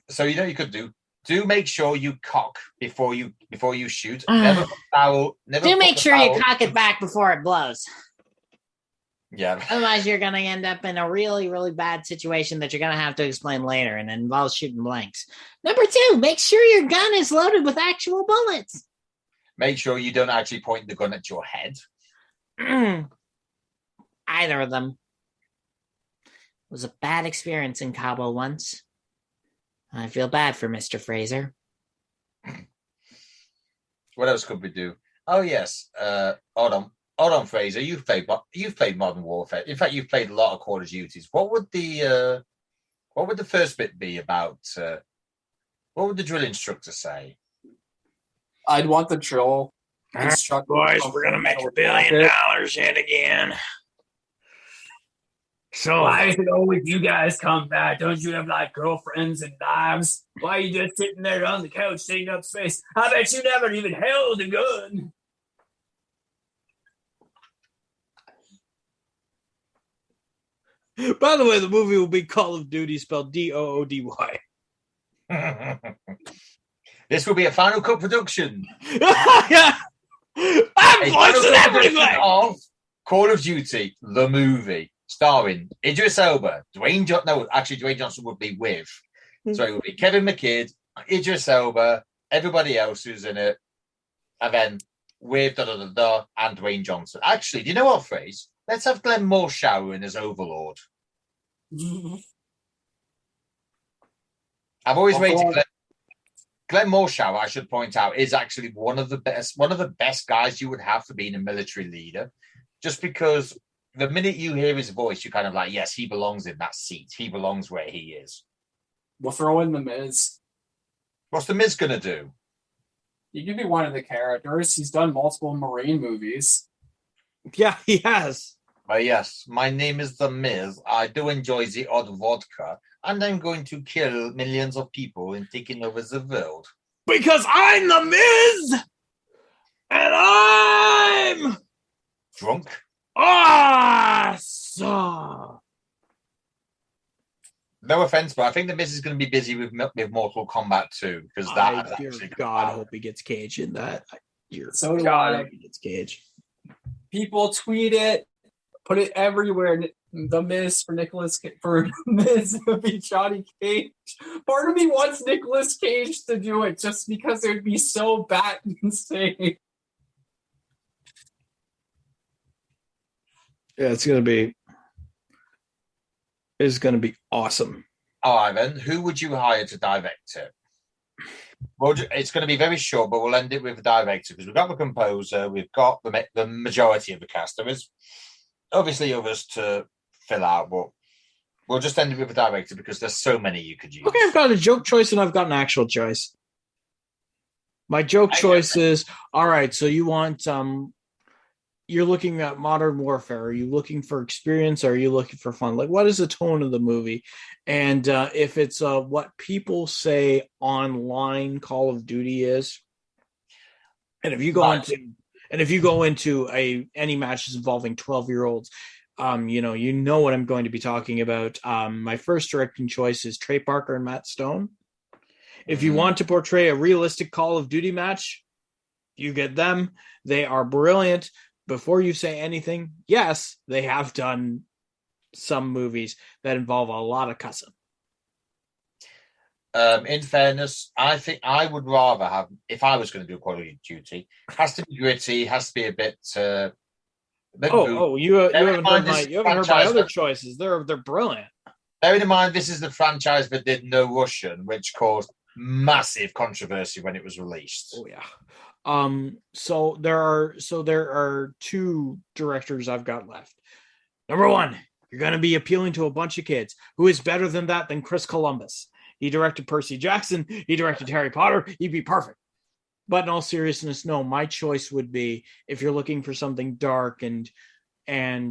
could do. Do make sure you cock before you shoot. Never foul. Do make sure you cock it back before it blows. Yeah. Otherwise, you're going to end up in a really, really bad situation that you're going to have to explain later, and it involves shooting blanks. Number 2, make sure your gun is loaded with actual bullets. Make sure you don't actually point the gun at your head. Either of them. It was a bad experience in Cabo once. I feel bad for Mr. Fraser. What else could we do? Oh yes, hold on, Fraser. You've played Modern Warfare. In fact, you've played a lot of Call of Duties. What would the first bit be about? What would the drill instructor say? I'd want the drill instructor. Boys, we're gonna make $1 billion yet again. So why is it always you guys come back? Don't you have like girlfriends and lives? Why are you just sitting there on the couch taking up space? I bet you never even held a gun. By the way, the movie will be Call of Duty, spelled Doody. This will be a Final Cut production. Yeah. I'm voicing everything of Call of Duty, the movie, starring Idris Elba, Dwayne Johnson would be with. So it would be Kevin McKidd, Idris Elba, everybody else who's in it, and then with and Dwayne Johnson. Actually, do you know what, phrase? Let's have Glenn Morshower in as Overlord. I've always rated Glenn Morshower, I should point out, is actually one of the best guys you would have for being a military leader. Just because the minute you hear his voice, you're kind of like, yes, he belongs in that seat. He belongs where he is. We'll throw in The Miz. What's The Miz going to do? He could be one of the characters. He's done multiple Marine movies. Yeah, he has. But yes, my name is The Miz. I do enjoy the odd vodka, and I'm going to kill millions of people and taking over the world. Because I'm the Miz! And I'm Drunk? awesome! No offense, but I think The Miz is going to be busy with Mortal Kombat 2, because that Dear God, hope he gets Cage in that. Dear So do God, I. hope he gets Cage. People tweet it, put it everywhere. The Miz for Miz would be Johnny Cage. Part of me wants Nicolas Cage to do it just because it would be so bad insane. Yeah, it's gonna be awesome. All right, then. Who would you hire to direct it? Well, it's going to be very short, but we'll end it with the director because we've got the composer, we've got the majority of the cast. There is obviously others to fill out, but we'll just end it with the director because there's so many you could use. Okay, I've got a joke choice and I've got an actual choice. My joke choice is, all right, so you want you're looking at Modern Warfare. Are you looking for experience or are you looking for fun? Like, what is the tone of the movie? And if it's what people say online Call of Duty is, and if you go into any matches involving 12-year-olds, you know what I'm going to be talking about. My first directing choice is Trey Parker and Matt Stone. If you want to portray a realistic Call of Duty match, you get them. They are brilliant. Before you say anything, yes, they have done some movies that involve a lot of cussing. In fairness, I think I would rather have, if I was going to do Call of Duty, has to be gritty, has to be a bit. You haven't heard my other choices. They're brilliant. Bearing in mind, this is the franchise that did No Russian, which caused massive controversy when it was released. Oh yeah. So there are two directors I've got left. Number one, you're going to be appealing to a bunch of kids. Who is better than Chris Columbus? He directed Percy Jackson. He directed Harry Potter. He'd be perfect. But in all seriousness, no, my choice would be, if you're looking for something dark and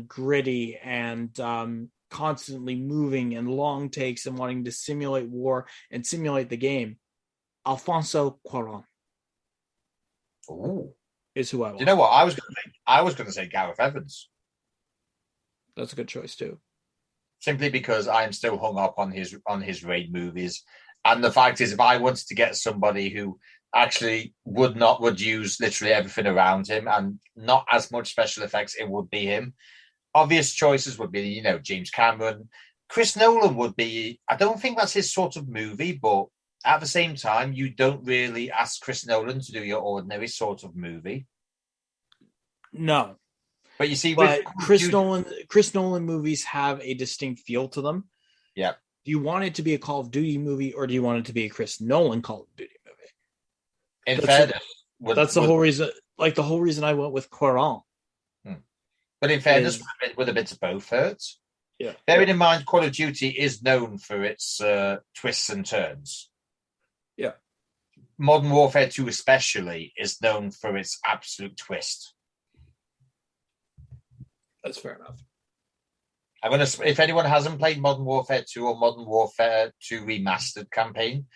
gritty and constantly moving and long takes and wanting to simulate war and simulate the game, Alfonso Cuarón. Ooh. Is who I want. Do you know what I was going to say? I was going to say Gareth Evans. That's a good choice too. Simply because I am still hung up on his Raid movies, and the fact is, if I wanted to get somebody who actually would use literally everything around him and not as much special effects, it would be him. Obvious choices would be, James Cameron. Chris Nolan would be. I don't think that's his sort of movie, but at the same time, you don't really ask Chris Nolan to do your ordinary sort of movie. No. But you see, Chris Nolan movies have a distinct feel to them. Yeah. Do you want it to be a Call of Duty movie or do you want it to be a Chris Nolan Call of Duty movie? That's the whole reason. Like the whole reason I went with Cuarón. But in fairness, with a bit of both hurts. Yeah. Bearing in mind, Call of Duty is known for its twists and turns. Yeah. Modern Warfare 2 especially is known for its absolute twist. That's fair enough. If anyone hasn't played Modern Warfare 2 or Modern Warfare 2 Remastered campaign,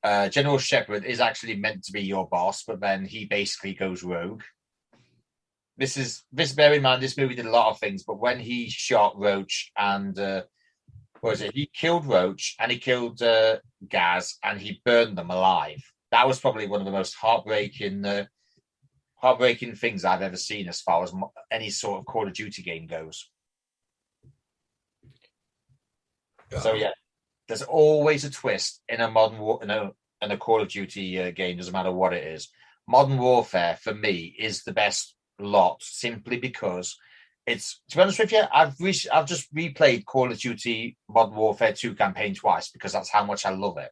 General Shepard is actually meant to be your boss, but then he basically goes rogue. Bear in mind, this movie did a lot of things, but when he shot Roach and he killed Roach and he killed Gaz and he burned them alive. That was probably one of the most heartbreaking things I've ever seen as far as any sort of Call of Duty game goes. So yeah, there's always a twist in a in a Call of Duty game, doesn't matter what it is. Modern Warfare for me is the best lot, simply because it's, to be honest with you, I've just replayed Call of Duty Modern Warfare 2 campaign twice because that's how much I love it.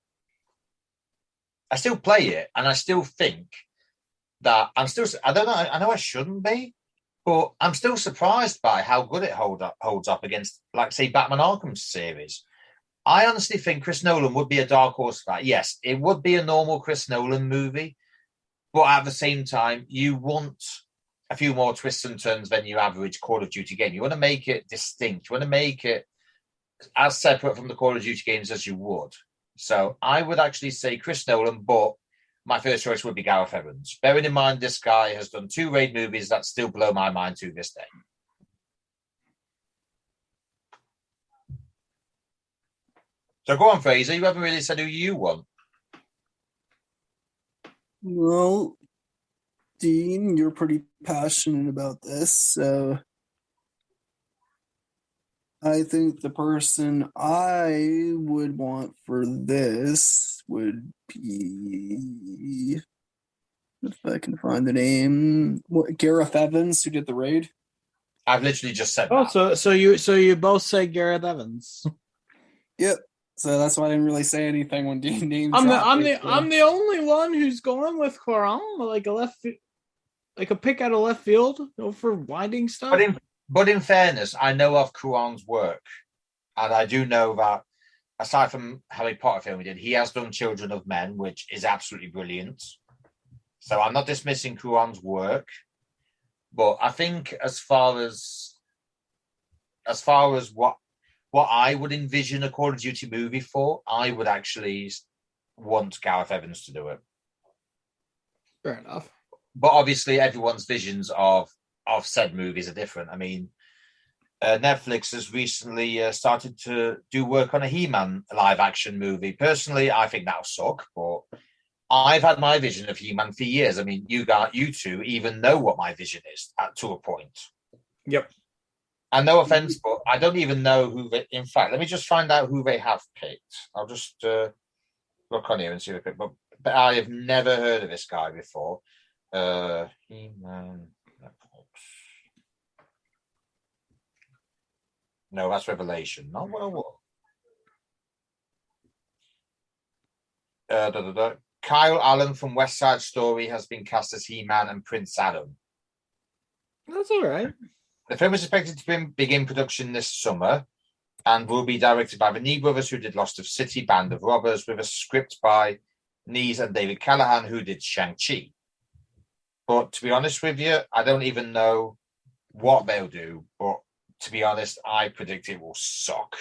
I still play it and I still think that I don't know, I know I shouldn't be, but I'm still surprised by how good it holds up against, like, say, Batman Arkham series. I honestly think Chris Nolan would be a dark horse for that. Yes, it would be a normal Chris Nolan movie, But at the same time, you want a few more twists and turns than your average Call of Duty game. You want to make it distinct. You want to make it as separate from the Call of Duty games as you would. So I would actually say Chris Nolan, but my first choice would be Gareth Evans. Bearing in mind, this guy has done 2 Raid movies that still blow my mind to this day. So go on, Fraser. You haven't really said who you want. Well, Dean, you're pretty passionate about this, so I think the person I would want for this would be, if I can find the name, Gareth Evans, who did the Raid. I've literally just said that. So you both say Gareth Evans. Yep. So that's why I didn't really say anything when Dean named. I'm the only one who's going with Coran, like a pick out of left field, for winding stuff. But in fairness, I know of Coran's work, and I do know that aside from Harry Potter film he did, he has done Children of Men, which is absolutely brilliant. So I'm not dismissing Coran's work, but I think as far as what I would envision a Call of Duty movie for, I would actually want Gareth Evans to do it. Fair enough. But obviously, everyone's visions of said movies are different. I mean, Netflix has recently started to do work on a He-Man live-action movie. Personally, I think that'll suck, but I've had my vision of He-Man for years. I mean, you two even know what my vision is to a point. Yep. And no offense, but I don't even know who they... In fact, let me just find out who they have picked. I'll just look on here and see if I pick. But I have never heard of this guy before. He-Man... No, that's Revelation. Not what. Kyle Allen from West Side Story has been cast as He-Man and Prince Adam. That's all right. The film is expected to begin production this summer and will be directed by the Nee brothers, who did Lost of City, Band of Robbers, with a script by Nees and David Callahan, who did Shang-Chi. But to be honest with you, I don't even know what they'll do. But to be honest, I predict it will suck.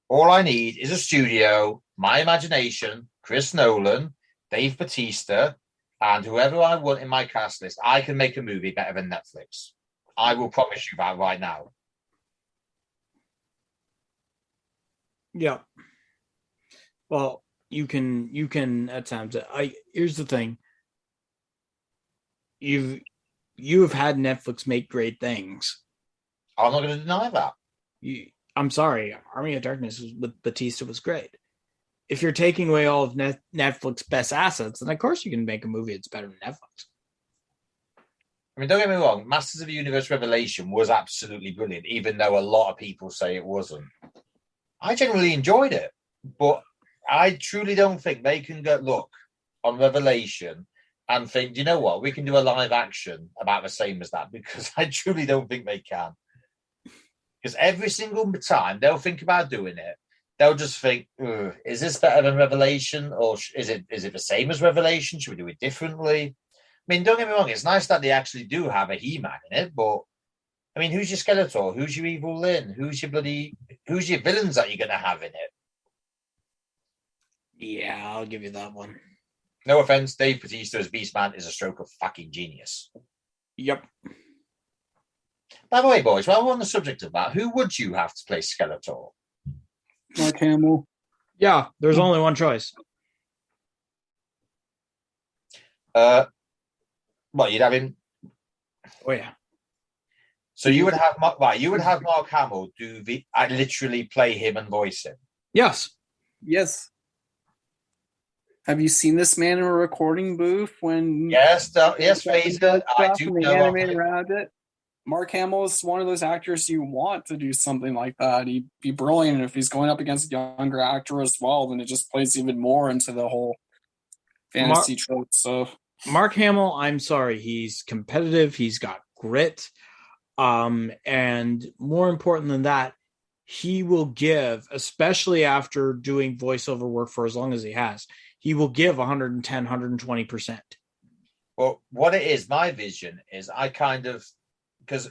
All I need is a studio, my imagination, Chris Nolan, Dave Bautista, and whoever I want in my cast list. I can make a movie better than Netflix. I will promise you that right now. Yeah. Well, you can at times. Here's the thing. You have had Netflix make great things. I'm not going to deny that. I'm sorry. Army of Darkness with Batista was great. If you're taking away all of Netflix's best assets, then of course you can make a movie that's better than Netflix. I mean, don't get me wrong. Masters of the Universe Revelation was absolutely brilliant, even though a lot of people say it wasn't. I genuinely enjoyed it, but I truly don't think they can look on Revelation and think, you know what, we can do a live action about the same as that, because I truly don't think they can. Because every single time they'll think about doing it, they'll just think, is this better than Revelation, or is it the same as Revelation? Should we do it differently? I mean, don't get me wrong, it's nice that they actually do have a He-Man in it, but I mean, who's your Skeletor? Who's your Evil Lyn? Who's your villains that you're going to have in it? Yeah, I'll give you that one. No offense, Dave Bautista as Beastman is a stroke of fucking genius. Yep. By the way, boys, while we're on the subject of that, who would you have to play Skeletor? Mark Hamill. Yeah, there's only one choice. Well, you'd have him. Oh yeah. So you would have Mark Hamill I literally play him and voice him. Yes. Yes. Have you seen this man in a recording booth when? Yes, Fraser. I do know. Around it. Mark Hamill is one of those actors you want to do something like that. He'd be brilliant. If he's going up against a younger actor as well, then it just plays even more into the whole fantasy trope stuff. Mark Hamill, I'm sorry, he's competitive. He's got grit. And more important than that, he will give, especially after doing voiceover work for as long as he has, he will give 110, 120%. Well, what it is, my vision is I kind of, because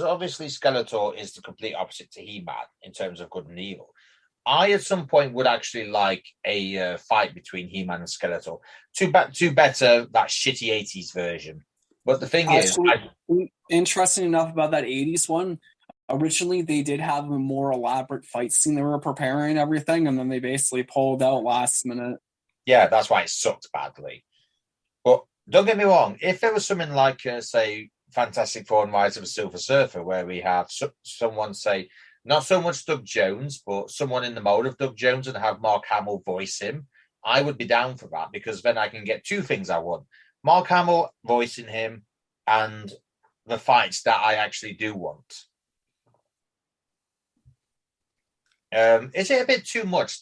obviously Skeletor is the complete opposite to He-Man in terms of good and evil. I, at some point, would actually like a fight between He-Man and Skeletor to better that shitty 80s version. But the thing is... Interesting enough about that 80s one, originally they did have a more elaborate fight scene. They were preparing everything, and then they basically pulled out last minute. Yeah, that's why it sucked badly. But don't get me wrong, if there was something like, say, Fantastic Four and Rise of the Silver Surfer, where we have someone, say, not so much Doug Jones, but someone in the mold of Doug Jones and have Mark Hamill voice him, I would be down for that, because then I can get two things I want. Mark Hamill voicing him and the fights that I actually do want. Is it a bit too much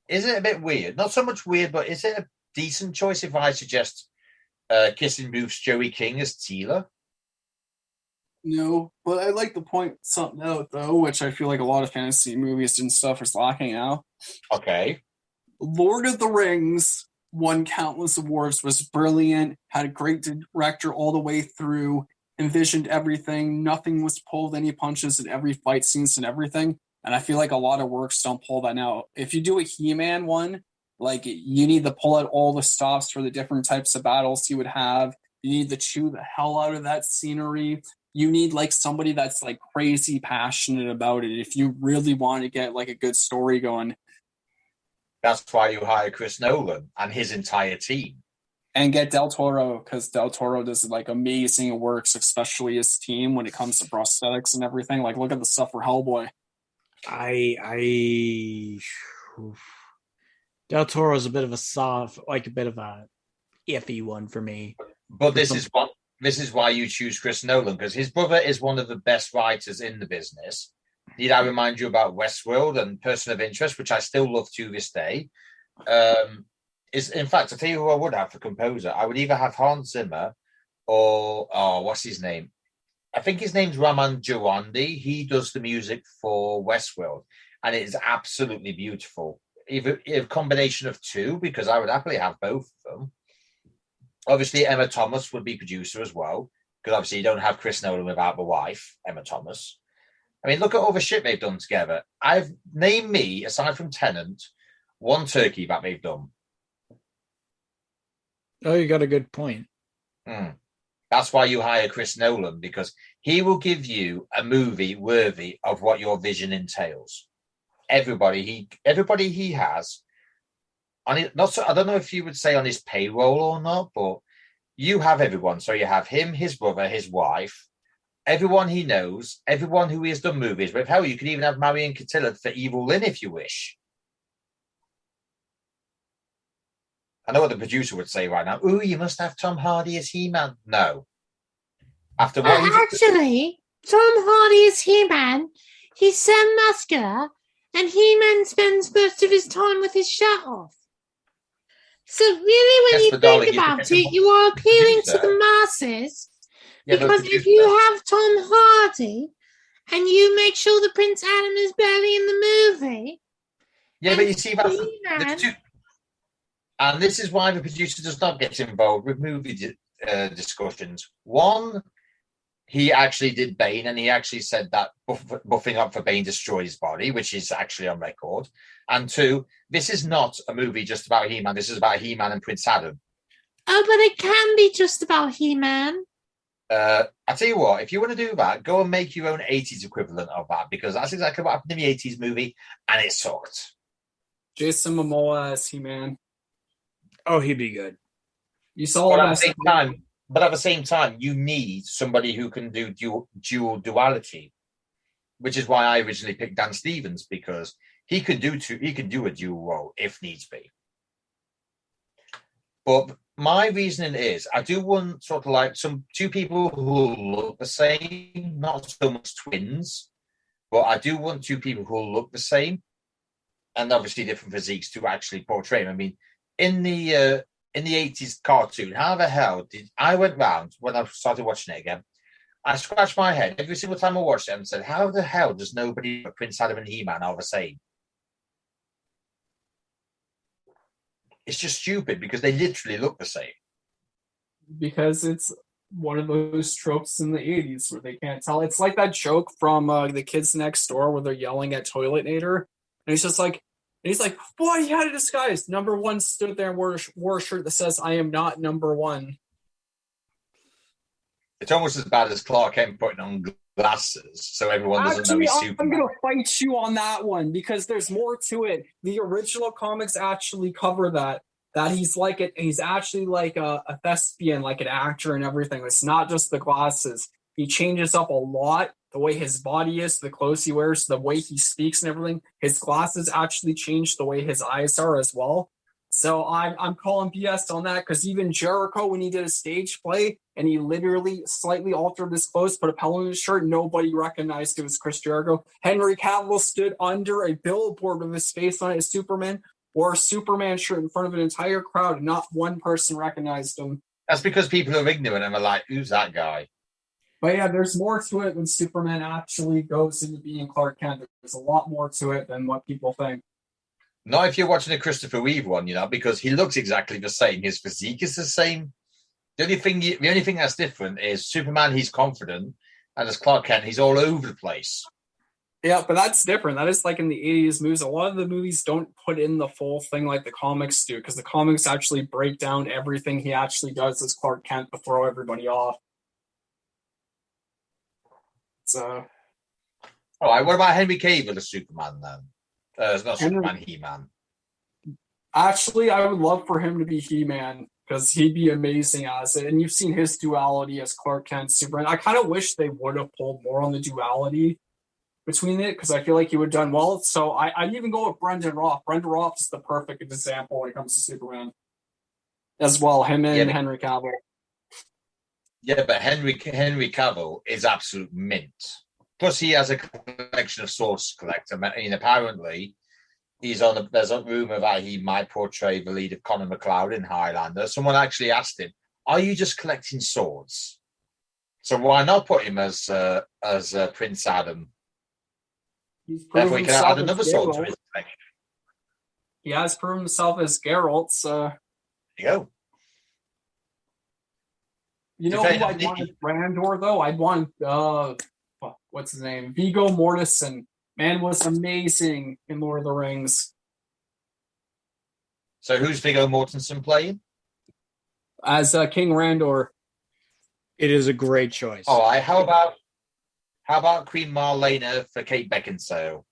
is it a bit weird? Not so much weird, but is it a decent choice if I suggest Kissing Booth's Joey King as Teela? No, but I'd like to point something out, though, which I feel like a lot of fantasy movies and stuff is lacking now. Okay. Lord of the Rings won countless awards, was brilliant, had a great director all the way through, envisioned everything, nothing was pulled any punches in every fight scenes and everything, and I feel like a lot of works don't pull that now. If you do a He-Man one, like, you need to pull out all the stops for the different types of battles he would have, you need to chew the hell out of that scenery, you need, like, somebody that's, like, crazy passionate about it if you really want to get, like, a good story going. That's why you hire Chris Nolan and his entire team. And get Del Toro, because Del Toro does, like, amazing works, especially his team when it comes to prosthetics and everything. Like, look at the stuff for Hellboy. Del Toro is a bit of a soft, like a bit of a iffy one for me. But this is why you choose Chris Nolan, because his brother is one of the best writers in the business. Need I remind you about Westworld and Person of Interest, which I still love to this day? In fact, I'll tell you who I would have for composer. I would either have Hans Zimmer or, what's his name? I think his name's Raman Djawadi. He does the music for Westworld, and it is absolutely beautiful. Either a combination of two, because I would happily have both of them. Obviously, Emma Thomas would be producer as well, because obviously you don't have Chris Nolan without the wife, Emma Thomas. I mean, look at all the shit they've done together. I've named me, aside from Tennant, one turkey that they've done. Oh, you got a good point. That's why you hire Chris Nolan, because he will give you a movie worthy of what your vision entails. Everybody he has on it. I don't know if you would say on his payroll or not, but you have everyone. So you have him, his brother, his wife, everyone he knows, everyone who he has done movies with. Hell, you could even have Marion Cotillard for Evil Lynn if you wish. I know what the producer would say right now. Ooh, you must have Tom Hardy as He-Man. No. After what actually, Tom Hardy is He-Man. He's so muscular, and He-Man spends most of his time with his shirt off. So really, when you think about it, you are appealing to the masses. Yeah, because if you have Tom Hardy and you make sure the Prince Adam is barely in the movie. Yeah, but you see, and this is why the producer does not get involved with movie discussions. One, he actually did Bane, and he actually said that buffing up for Bane destroyed his body, which is actually on record. And two, this is not a movie just about He-Man. This is about He-Man and Prince Adam. Oh, but it can be just about He-Man. I tell you what, if you want to do that, go and make your own 80s equivalent of that, because that's exactly what happened in the 80s movie, and it sucked. Jason Momoa as He-Man. Oh, he'd be good. You saw but at the same time, you need somebody who can do dual duality, which is why I originally picked Dan Stevens, because he can do a dual role if needs be. But my reasoning is, I do want sort of like two people who look the same, not so much twins, but I do want two people who look the same, and obviously different physiques to actually portray them. I mean, in the 80s cartoon, how the hell did I went round when I started watching it again? I scratched my head every single time I watched it and said, how the hell does nobody but Prince Adam and He-Man are the same? It's just stupid because they literally look the same. Because it's one of those tropes in the 80s where they can't tell. It's like that joke from The Kids Next Door where they're yelling at Toiletnator. And he's just like, boy, he had a disguise. Number one stood there and wore a shirt that says, I am not number one. It's almost as bad as Clark Kent putting on glasses so everyone doesn't know he's Superman. I'm going to fight you on that one because there's more to it. The original comics actually cover that he's actually like a thespian, like an actor and everything. It's not just the glasses. He changes up a lot. The way his body is, the clothes he wears, the way he speaks and everything. His glasses actually change the way his eyes are as well. So I'm calling BS on that because even Jericho, when he did a stage play and he literally slightly altered his clothes, put a pillow in his shirt, nobody recognized it was Chris Jericho. Henry Cavill stood under a billboard with his face on it as Superman, wore a Superman shirt in front of an entire crowd, and not one person recognized him. That's because people are ignorant and are like, who's that guy? But yeah, there's more to it when Superman actually goes into being Clark Kent. There's a lot more to it than what people think. Not if you're watching a Christopher Reeve one, because he looks exactly the same. His physique is the same. The only thing that's different is Superman, he's confident, and as Clark Kent, he's all over the place. Yeah, but that's different. That is like in the 80s movies. A lot of the movies don't put in the full thing like the comics do, because the comics actually break down everything he actually does as Clark Kent to throw everybody off. So, all right, what about Henry Cavill as Superman then? It's not Superman, He-Man. Actually, I would love for him to be He-Man because he'd be amazing as it. And you've seen his duality as Clark Kent, Superman. I kind of wish they would have pulled more on the duality between it because I feel like he would have done well. So I'd even go with Brendan Roth. Brendan Roth is the perfect example when it comes to Superman as well. Him and Henry Cavill. Yeah, but Henry Cavill is absolute mint. Plus, he has a collection of swords to collect. Apparently, there's a rumor that he might portray the lead of Connor McLeod in Highlander. Someone actually asked him, "Are you just collecting swords?" So why not put him as Prince Adam? Therefore, he can add another sword to his collection. He has proven himself as Geralt. So there you go. You know who I'd want as Randor, though? I'd want, what's his name? Viggo Mortensen. Man was amazing in Lord of the Rings. So who's Viggo Mortensen playing? As King Randor. It is a great choice. All right, how about Queen Marlena for Kate Beckinsale?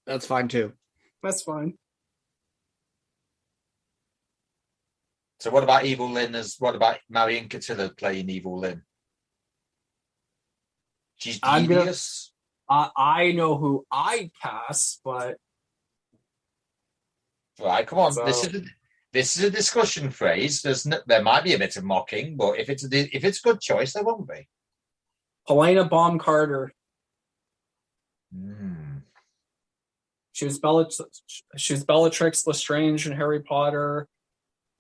That's fine, too. That's fine. So what about Evil Lynn what about Marion Cotillard playing Evil Lynn? She's devious. I know who I'd cast, but all right, come on. So, this is a discussion phrase. There might be a bit of mocking, but if it's a good choice, there won't be. Helena Bonham Carter. She was Bellatrix Lestrange in Harry Potter.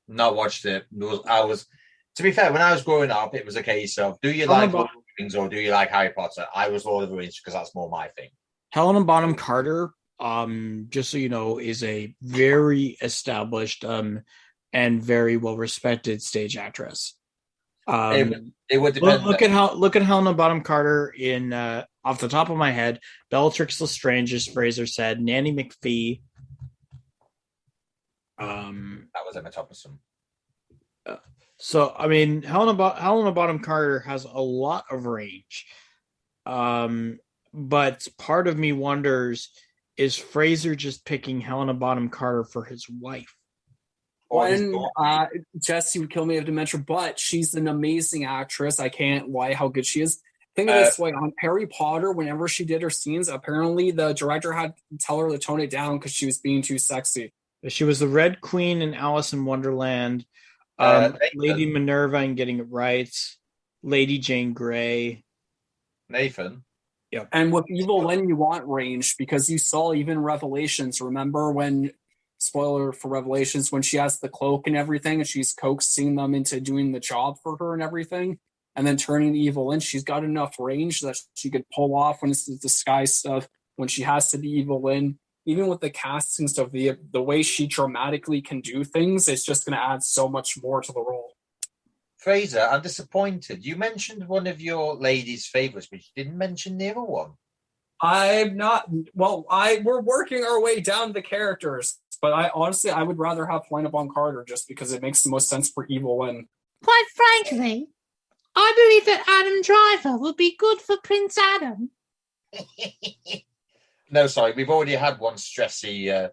Not watched it. To be fair, when I was growing up, it was a case of do you like Lord of the Rings or do you like Harry Potter? I was Lord of the Rings because that's more my thing. Helena Bonham Carter, just so you know, is a very established and very well respected stage actress. It would depend. Look at Helena Bonham Carter in off the top of my head, Bellatrix Lestrange, as Fraser said, Nanny McPhee. That was Emma Thompson. So I mean, Helena Bonham Carter has a lot of range, but part of me wonders: is Fraser just picking Helena Bonham Carter for his wife? Jesse would kill me of dementia, but she's an amazing actress. I can't lie how good she is. Think of this way: on Harry Potter, whenever she did her scenes, apparently the director had to tell her to tone it down because she was being too sexy. She was the Red Queen in Alice in Wonderland, Lady Minerva in Getting It Right, Lady Jane Grey. Nathan. Yep. And with Evil Lynn, you want range because you saw even Revelations. Remember when, spoiler for Revelations, when she has the cloak and everything and she's coaxing them into doing the job for her and everything? and then turning evil in. She's got enough range that she could pull off when it's the disguise stuff, when she has to be evil in. Even with the casting stuff, the way she dramatically can do things, it's just going to add so much more to the role. Fraser, I'm disappointed. You mentioned one of your ladies' favorites, but you didn't mention the other one. I'm not. Well, we're working our way down the characters, but I would rather have Helena Bonham Carter just because it makes the most sense for evil in. Quite frankly, I believe that Adam Driver would be good for Prince Adam. No, sorry, we've already had one stressy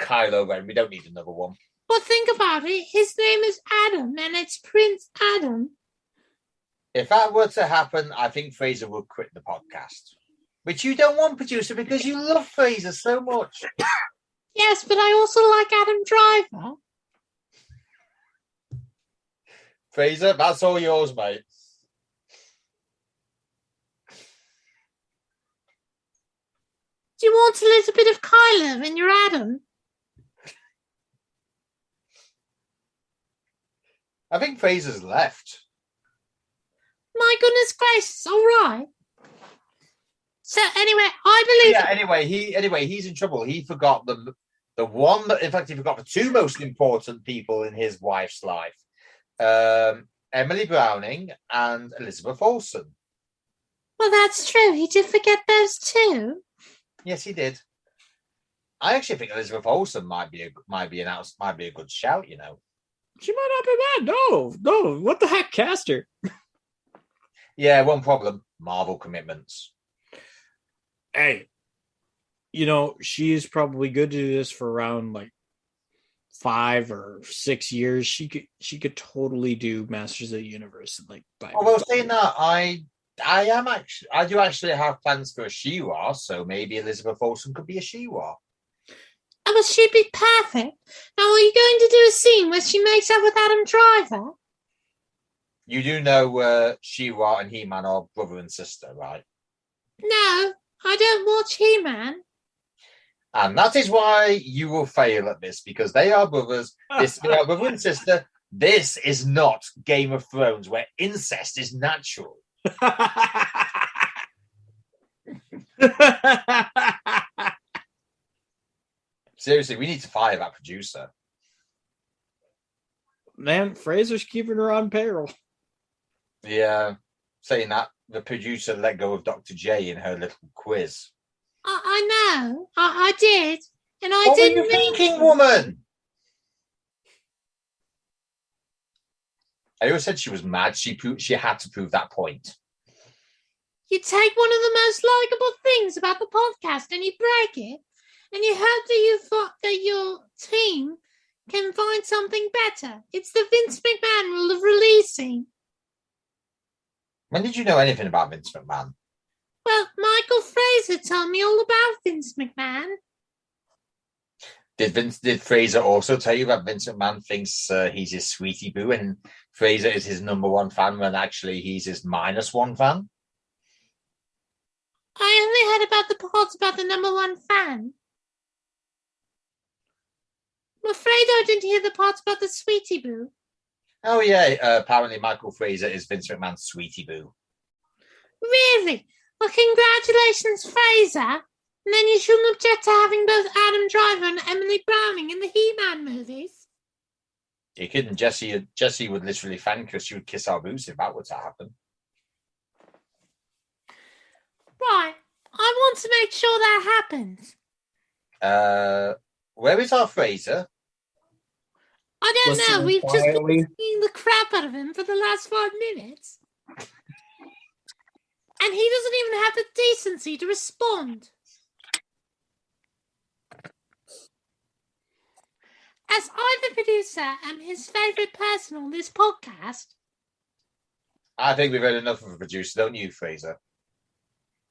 Kylo Ren. We don't need another one. But think about it. His name is Adam, and it's Prince Adam. If that were to happen, I think Fraser would quit the podcast. Which you don't want, producer, because you love Fraser so much. Yes, but I also like Adam Driver. Fraser, that's all yours, mate. Do you want a little bit of Kylo in your Adam? I think Fraser's left. My goodness gracious, all right. So anyway, I believe... Yeah, he's in trouble. He forgot the one that, in fact, he forgot the two most important people in his wife's life. Emily Browning and Elizabeth Olsen. Well, that's true. He did forget those two. Yes, he did. I actually think Elizabeth Olsen might be a good shout, you know. She might not be bad. No. What the heck? Cast her. Yeah, one problem. Marvel commitments. Hey, you know, she is probably good to do this for around like 5 or 6 years. She could totally do Masters of the Universe in like 5 years. Well, saying that, I do actually have plans for a She-Ra, so maybe Elizabeth Olsen could be a She-Ra. Oh, well, she'd be perfect. Now, are you going to do a scene where she makes up with Adam Driver? You do know She-Ra and He-Man are brother and sister, right? No, I don't watch He-Man. And that is why you will fail at this, because they are brothers. They are brother and sister. This is not Game of Thrones, where incest is natural. Seriously, we need to fire that producer. Man, Fraser's keeping her on payroll. Yeah, saying that, the producer let go of Dr. J in her little quiz. I know. I did. And I what didn't were you thinking, woman? I always said she was mad. She had to prove that point. You take one of the most likable things about the podcast and you break it, and you hope that your team can find something better. It's the Vince McMahon rule of releasing. When did you know anything about Vince McMahon? Well, Michael Fraser told me all about Vince McMahon. Did Fraser also tell you that Vince McMahon thinks he's his sweetie boo and Fraser is his number one fan when actually he's his -1 fan? I only heard about the parts about the number one fan. I'm afraid I didn't hear the parts about the sweetie boo. Oh yeah, apparently Michael Fraser is Vince McMahon's sweetie boo. Really? Well, congratulations, Fraser. And then you shouldn't object to having both Adam Driver and Emily Browning in the He-Man movies. You kidding? Jessie would literally thank us. She would kiss our boots if that were to happen. Right. I want to make sure that happens. Where is our Fraser? I don't know. We've just been quietly. seeing the crap out of him for the last 5 minutes. And he doesn't even have the decency to respond. As I'm the producer and his favourite person on this podcast. I think we've had enough of a producer, don't you, Fraser?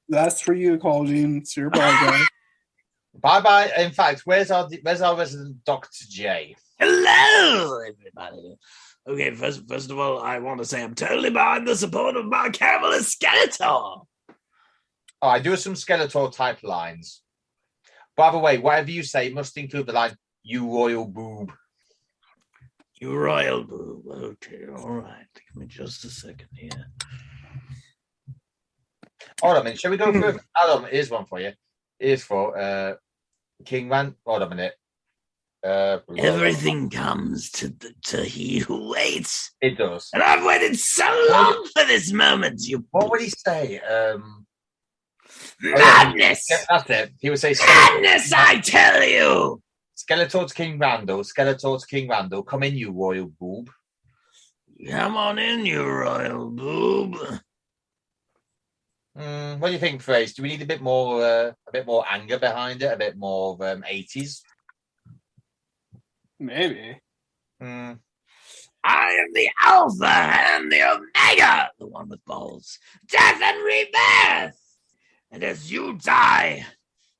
That's for you, Colleen. It's your bye, guys. Bye. In fact, where's our resident Dr. J? Hello, everybody. Okay, first of all, I want to say I'm totally behind the support of my Cavill as Skeletor. Oh, I do some Skeletor type lines. By the way, whatever you say must include the line, "You royal boob." You royal boob. Okay, all right. Give me just a second here. Hold on a minute. Shall we go through? Hold on, here's one for you. Here's for King Man. Hold on a minute. Everything comes to he who waits. It does. And I've waited so long for this moment. What would he say? Madness! Yeah, that's it. He would say Madness, I tell you! Skeletor to King Randall. Skeletor to King Randall. Come in, you royal boob. Come on in, you royal boob. What do you think, Phrase? Do we need a bit more anger behind it? A bit more 80s? Maybe. I am the Alpha and the Omega, the one with balls, death and rebirth. And as you die,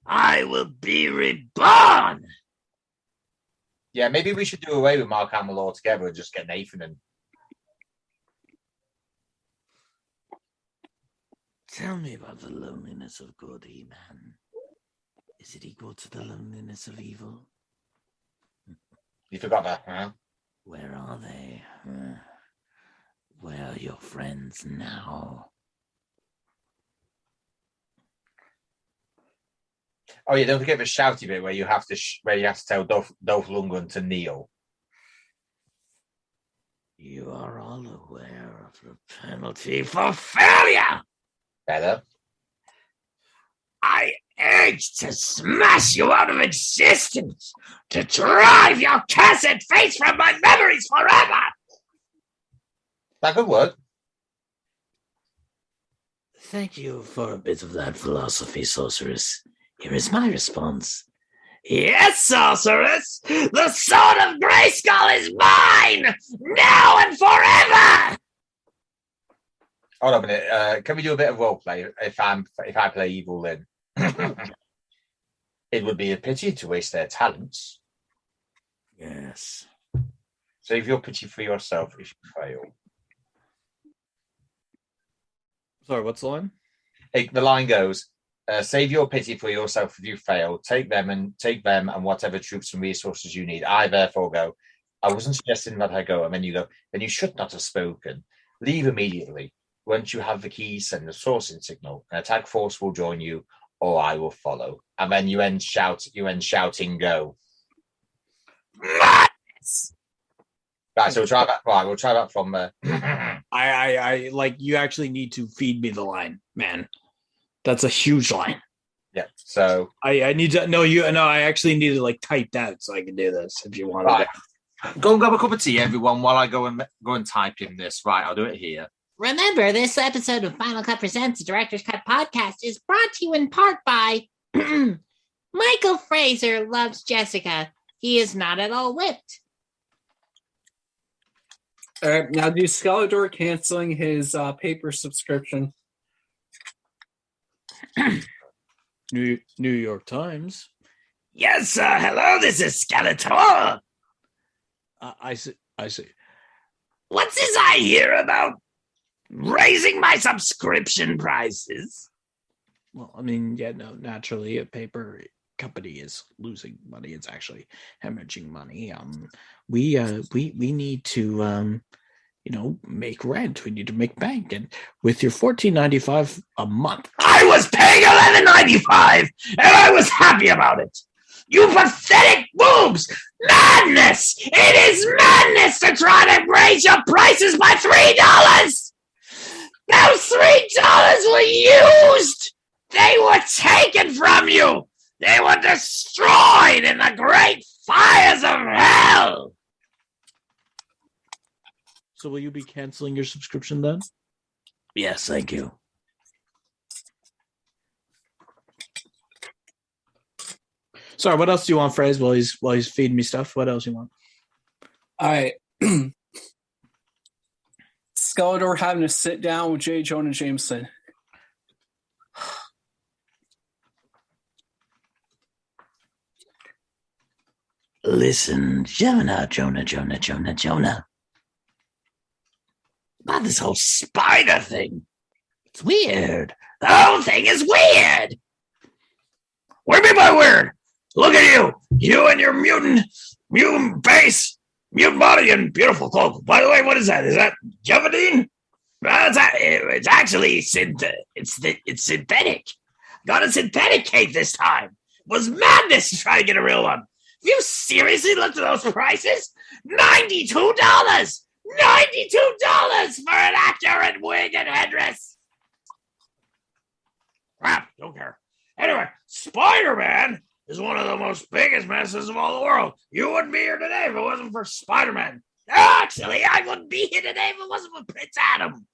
I will be reborn. Yeah, maybe we should do away with Mark Hamill altogether and just get Nathan in. Tell me about the loneliness of good, He-Man. Is it equal to the loneliness of evil? You forgot that, huh? Where are they? Where are your friends now? Oh yeah, don't forget the shouty bit where you have to tell Dolph Lundgren to kneel. You are all aware of the penalty for failure. Better. I urge to smash you out of existence, to drive your cursed face from my memories forever. That could work. Thank you for a bit of that philosophy, Sorceress. Here is my response. Yes, Sorceress! The sword of Grayskull is mine! Now and forever! Hold on a minute. Can we do a bit of role play? If I play evil, then it would be a pity to waste their talents. Yes. Save your pity for yourself if you fail. Sorry, what's the line? The line goes, save your pity for yourself if you fail. Take them and whatever troops and resources you need. I therefore go. I wasn't suggesting that I go. And then you go, then you should not have spoken. Leave immediately. Once you have the keys, send the sourcing signal. An attack force will join you, or I will follow. And then you end shouting go. Madness! Right, so we'll try that. Right, we'll try that from. I like. You actually need to feed me the line, man. That's a huge line. Yeah. So I need to. No, I actually need it like typed out so I can do this. If you want. Right. Go and grab a cup of tea, everyone, while I go and type in this. Right, I'll do it here. Remember, this episode of Final Cut Presents the Director's Cut Podcast is brought to you in part by Michael Fraser loves Jessica. He is not at all whipped. All right, now do Skeletor canceling his paper subscription. New York Times. Yes, hello, this is Skeletor. I see. What's this I hear about raising my subscription prices? Well, I mean, yeah, no, naturally a paper company is losing money. It's actually hemorrhaging money. We need to make rent. We need to make bank. And with your $14.95 a month, I was paying $11.95 and I was happy about it. You pathetic boobs! Madness! It is madness to try to raise your prices by $3! Those $3 were used! They were taken from you! They were destroyed in the great fires of hell! So will you be canceling your subscription then? Yes, thank you. Sorry, what else do you want, Phrase, while he's feeding me stuff? What else you want? All right. Skeletor having to sit down with J. Jonah Jameson. Listen, Jonah. About this whole spider thing. It's weird. The whole thing is weird. What do you mean by weird? Look at you. You and your mutant face. Mute body and beautiful cloak. By the way, what is that? Is that Jevadine? It's actually it's synthetic. Got a synthetic cape this time. It was madness to try to get a real one. Have you seriously looked at those prices? $92! $92 for an accurate wig and headdress. Crap, don't care. Anyway, Spider-Man is one of the most biggest messes of all the world. You wouldn't be here today if it wasn't for Spider-Man. Actually, I wouldn't be here today if it wasn't for Prince Adam.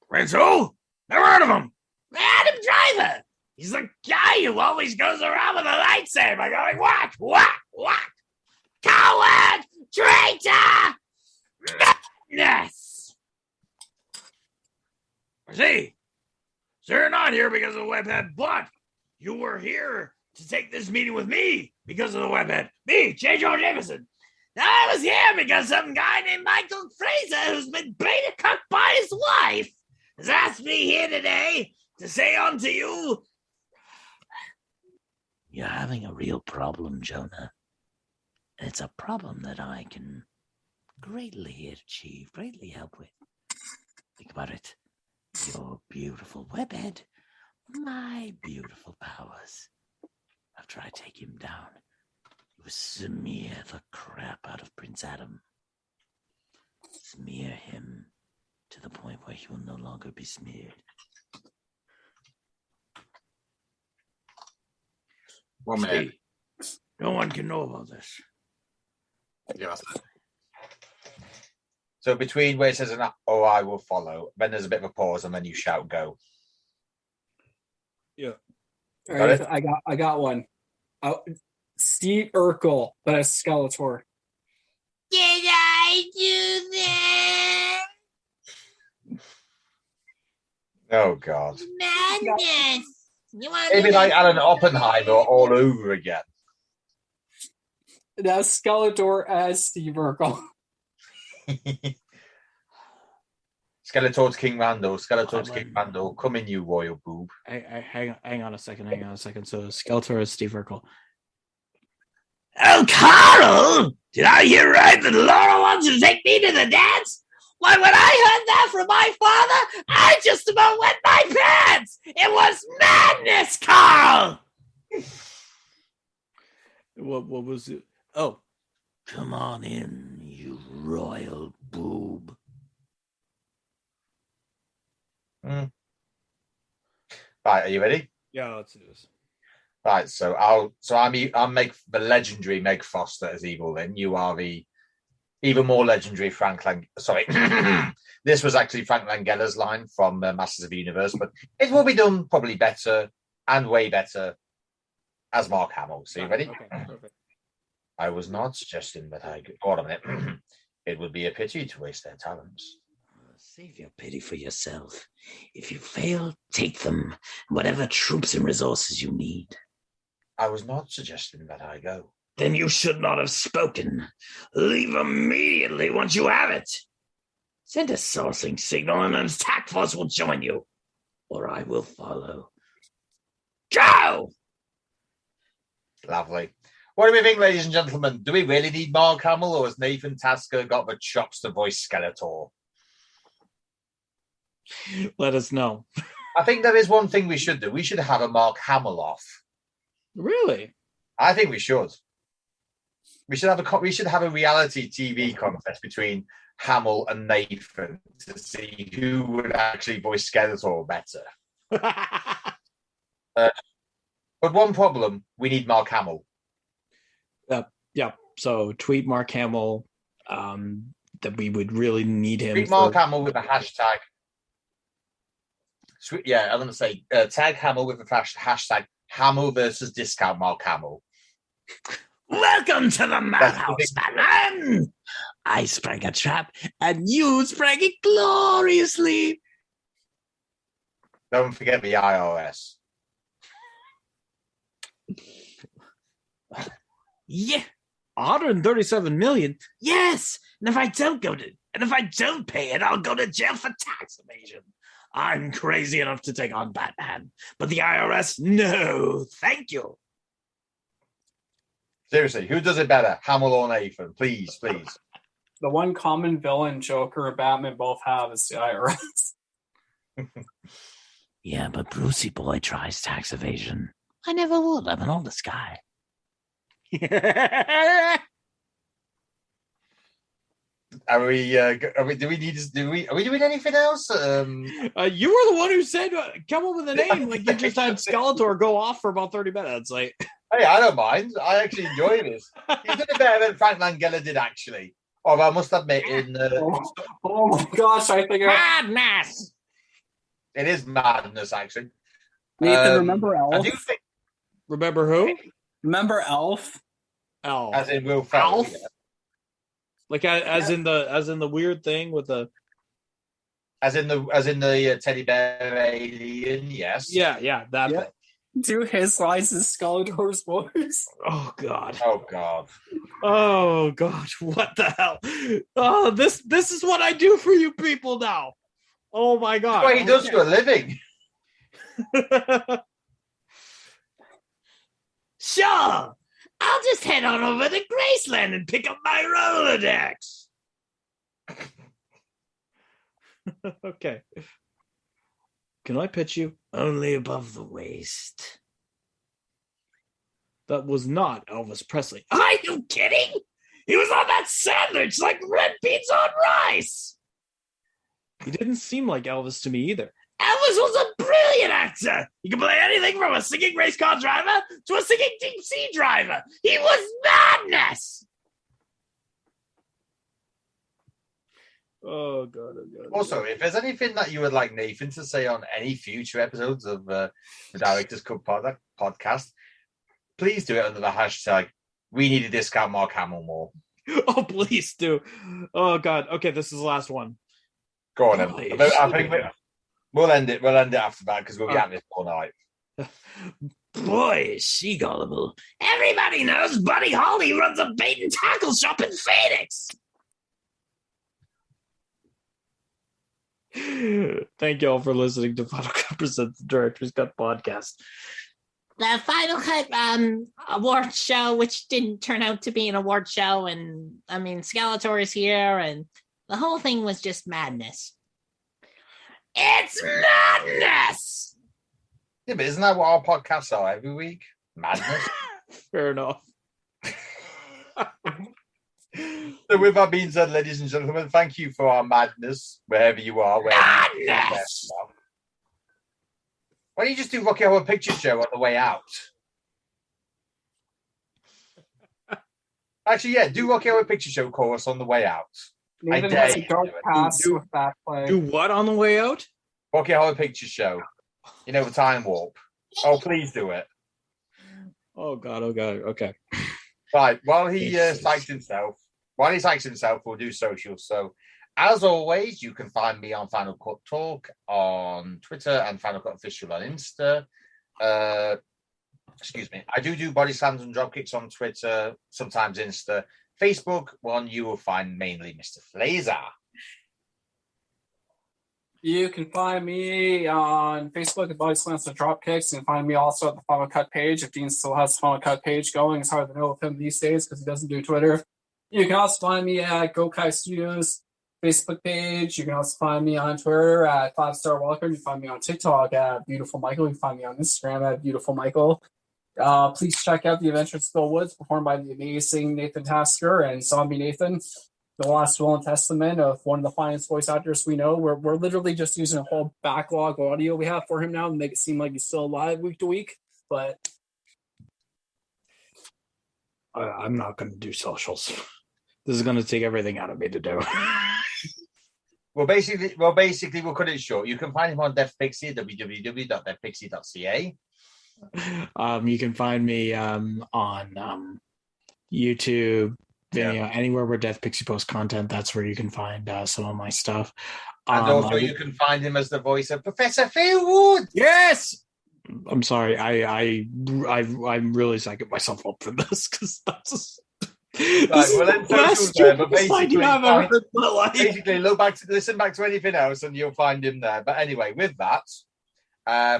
Prince who? Never heard of him. Adam Driver. He's the guy who always goes around with a lightsaber going whack, whack, whack. Coward! Traitor! Madness! I see. So you're not here because of the webhead, but you were here to take this meeting with me because of the webhead. Me, J. Joe Jameson. Now I was here because some guy named Michael Fraser, who's been beta cucked by his wife, has asked me here today to say unto you, you're having a real problem, Jonah. And it's a problem that I can greatly achieve, greatly help with. Think about it. Your beautiful webhead, my beautiful powers. After I take him down, you will smear the crap out of Prince Adam. Smear him to the point where he will no longer be smeared. One minute. No one can know about this. Yes. So between where it says "Oh, I will follow," then there's a bit of a pause, and then you shout "Go." Yeah. All Got right, it? I got one. Steve Urkel, but as Skeletor. Did I do that? Oh God! Madness. You want Maybe like Alan Oppenheimer all over again. Now Skeletor as Steve Urkel. Skeletor's King Randall. Skeletor's King Randall. Come in, you royal boob. Hang on a second. So Skeletor is Steve Urkel. Oh, Carl! Did I hear right that Laura wants to take me to the dance? Why, when I heard that from my father, I just about wet my pants! It was madness, Carl! What was it? Oh. Come on in, you royal boob. Right, are you ready? Yeah, let's do this. Right, so I'll make the legendary Meg Foster as Evil. Then you are the even more legendary Frank Lang. Sorry, this was actually Frank Langella's line from Masters of the Universe, but it will be done probably better and way better as Mark Hamill. So you ready? Okay, perfect. I was not suggesting that I go on a minute. It would be a pity to waste their talents. Save your pity for yourself. If you fail, take them, whatever troops and resources you need. I was not suggesting that I go. Then you should not have spoken. Leave immediately once you have it. Send a sourcing signal and an attack force will join you, or I will follow. Go! Lovely. What do we think, ladies and gentlemen? Do we really need Mark Hamill, or has Nathan Tasker got the chops to voice Skeletor? Let us know. I think there is one thing we should do. We should have a Mark Hamill off. Really? I think we should. We should have a reality TV contest between Hamill and Nathan to see who would actually voice Skeletor better. But one problem: we need Mark Hamill. Yeah. So tweet Mark Hamill that we would really need him. Tweet Mark Hamill with the hashtag. Yeah, I'm going to say tag Hamill with the hashtag Hamill versus discount Mark Hamill. Welcome to the madhouse, Batman! I sprang a trap, and you sprang it gloriously. Don't forget the IRS. Yeah, 137 million. Yes, and if I don't pay it, I'll go to jail for tax evasion. I'm crazy enough to take on Batman, but the IRS, no, thank you. Seriously, who does it better, Hamill or Nathan? Please. The one common villain Joker and Batman both have is the IRS. Yeah, but Brucey boy tries tax evasion. I never would. I'm an honest guy. Are we doing anything else? You were the one who said come up with a name. Like you just had Skeletor go off for about 30 minutes. Like, hey, I don't mind. I actually enjoy this. He's done it better than Frank Langella did, actually. Or I must admit, Oh my gosh, I think Madness! it is madness, actually. Nathan, remember Elf? I do think, remember who? Remember Elf? Elf. as in Will Ferrell. Elf? Like as in the weird thing with the As in the teddy bear alien, yes. yeah that thing. Do his lines in Skeletor's voice? Oh god. Oh god. Oh gosh, what the hell? Oh, this is what I do for you people now. Oh my god. That's what he does for a living. Sure. I'll just head on over to Graceland and pick up my Rolodex. Okay. Can I pitch you? Only above the waist. That was not Elvis Presley. Are you kidding? He was on that sandwich like red beans on rice. He didn't seem like Elvis to me either. Elvis was a brilliant actor. He could play anything from a singing race car driver to a singing deep sea driver. He was madness. Oh god. Also, if there's anything that you would like Nathan to say on any future episodes of the Director's Cut podcast, please do it under the hashtag we need to discount Mark Hamill more. Oh, please do. Oh god. Okay, this is the last one. Go on, then. I think we'll end it. We'll end it after that because we'll be at this all night. Boy, is she gullible. Everybody knows Buddy Holly runs a bait and tackle shop in Phoenix. Thank you all for listening to Final Cut Presents the Director's Cut Podcast. The Final Cut award show, which didn't turn out to be an award show, and I mean Skeletor is here, and the whole thing was just madness. It's madness! Yeah, but isn't that what our podcasts are every week? Madness. Fair enough. So with that being said, ladies and gentlemen, thank you for our madness, wherever you are. Madness! Why don't you just do Rocky Horror Picture Show on the way out? Actually, yeah, do Rocky Horror Picture Show chorus on the way out. Nathan has a dark past with that play. Do what on the way out? Rocky Horror Picture Show. You know, the time warp. Oh, please do it. Oh god. Okay. Right, while he psychs himself, we'll do social. So, as always, you can find me on Final Cut Talk on Twitter and Final Cut Official on Insta. Excuse me. I do body slams and dropkicks on Twitter, sometimes Insta. Facebook, one you will find mainly Mr. Flazer. You can find me on Facebook at Body Slams and Dropkicks. You can find me also at the Final Cut page. If Dean still has the Final Cut page going, it's hard to know with him these days because he doesn't do Twitter. You can also find me at Gokai Studios Facebook page. You can also find me on Twitter at 5-Star Welcome. You can find me on TikTok at Beautiful Michael. You can find me on Instagram at Beautiful Michael. Please check out The Adventures of Still Woods, performed by the amazing Nathan Tasker and Zombie Nathan. The last will and testament of one of the finest voice actors we know. We're literally just using a whole backlog audio we have for him now to make it seem like he's still alive week to week. But I'm not going to do socials. This is going to take everything out of me to do. Well, basically, we'll cut it short. You can find him on Deaf Pixie, www.deafpixie.ca. You can find me on YouTube, Vimeo, anywhere where Death Pixie posts content. That's where you can find some of my stuff. And also, you can find him as the voice of Professor Phil Wood. Yes. I'm sorry. I'm really psyching myself up for this because that's just. Right, well, then but basically, listen back to anything else, and you'll find him there. But anyway, with that,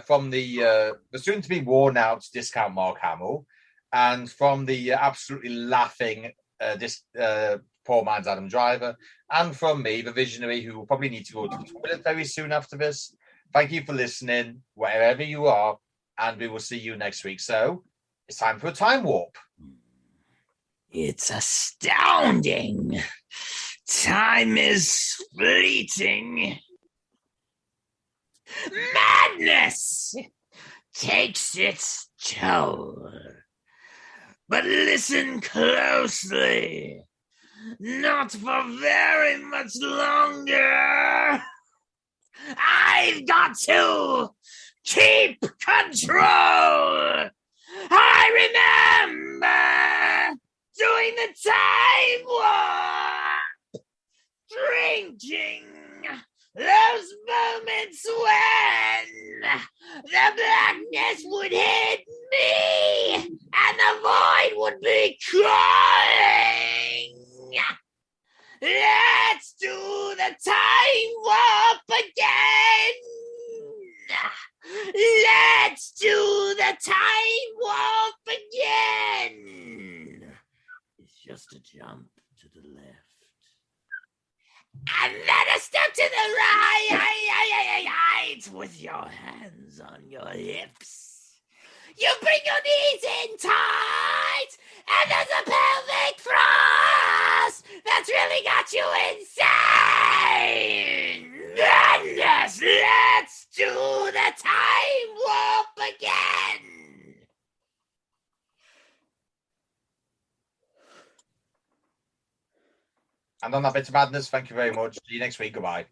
from the soon-to-be worn-out discount Mark Hamill, And from the absolutely laughing poor man's Adam Driver, and from me, the visionary, who will probably need to go to the toilet very soon after this, thank you for listening, wherever you are, and we will see you next week. So, it's time for a time warp. It's astounding. Time is fleeting. Madness takes its toll. But listen closely. Not for very much longer. I've got to keep control. I remember doing the time warp, drinking those moments when the blackness would hit me and the void would be calling. Let's do the time warp again. Let's do the time warp again. It's just a jump to the left. And then a step to the right with your hands on your hips. You bring your knees in tight, and there's a pelvic thrust that's really got you insane. Madness, let's do the time warp again. And on that bit of madness, thank you very much. See you next week. Goodbye.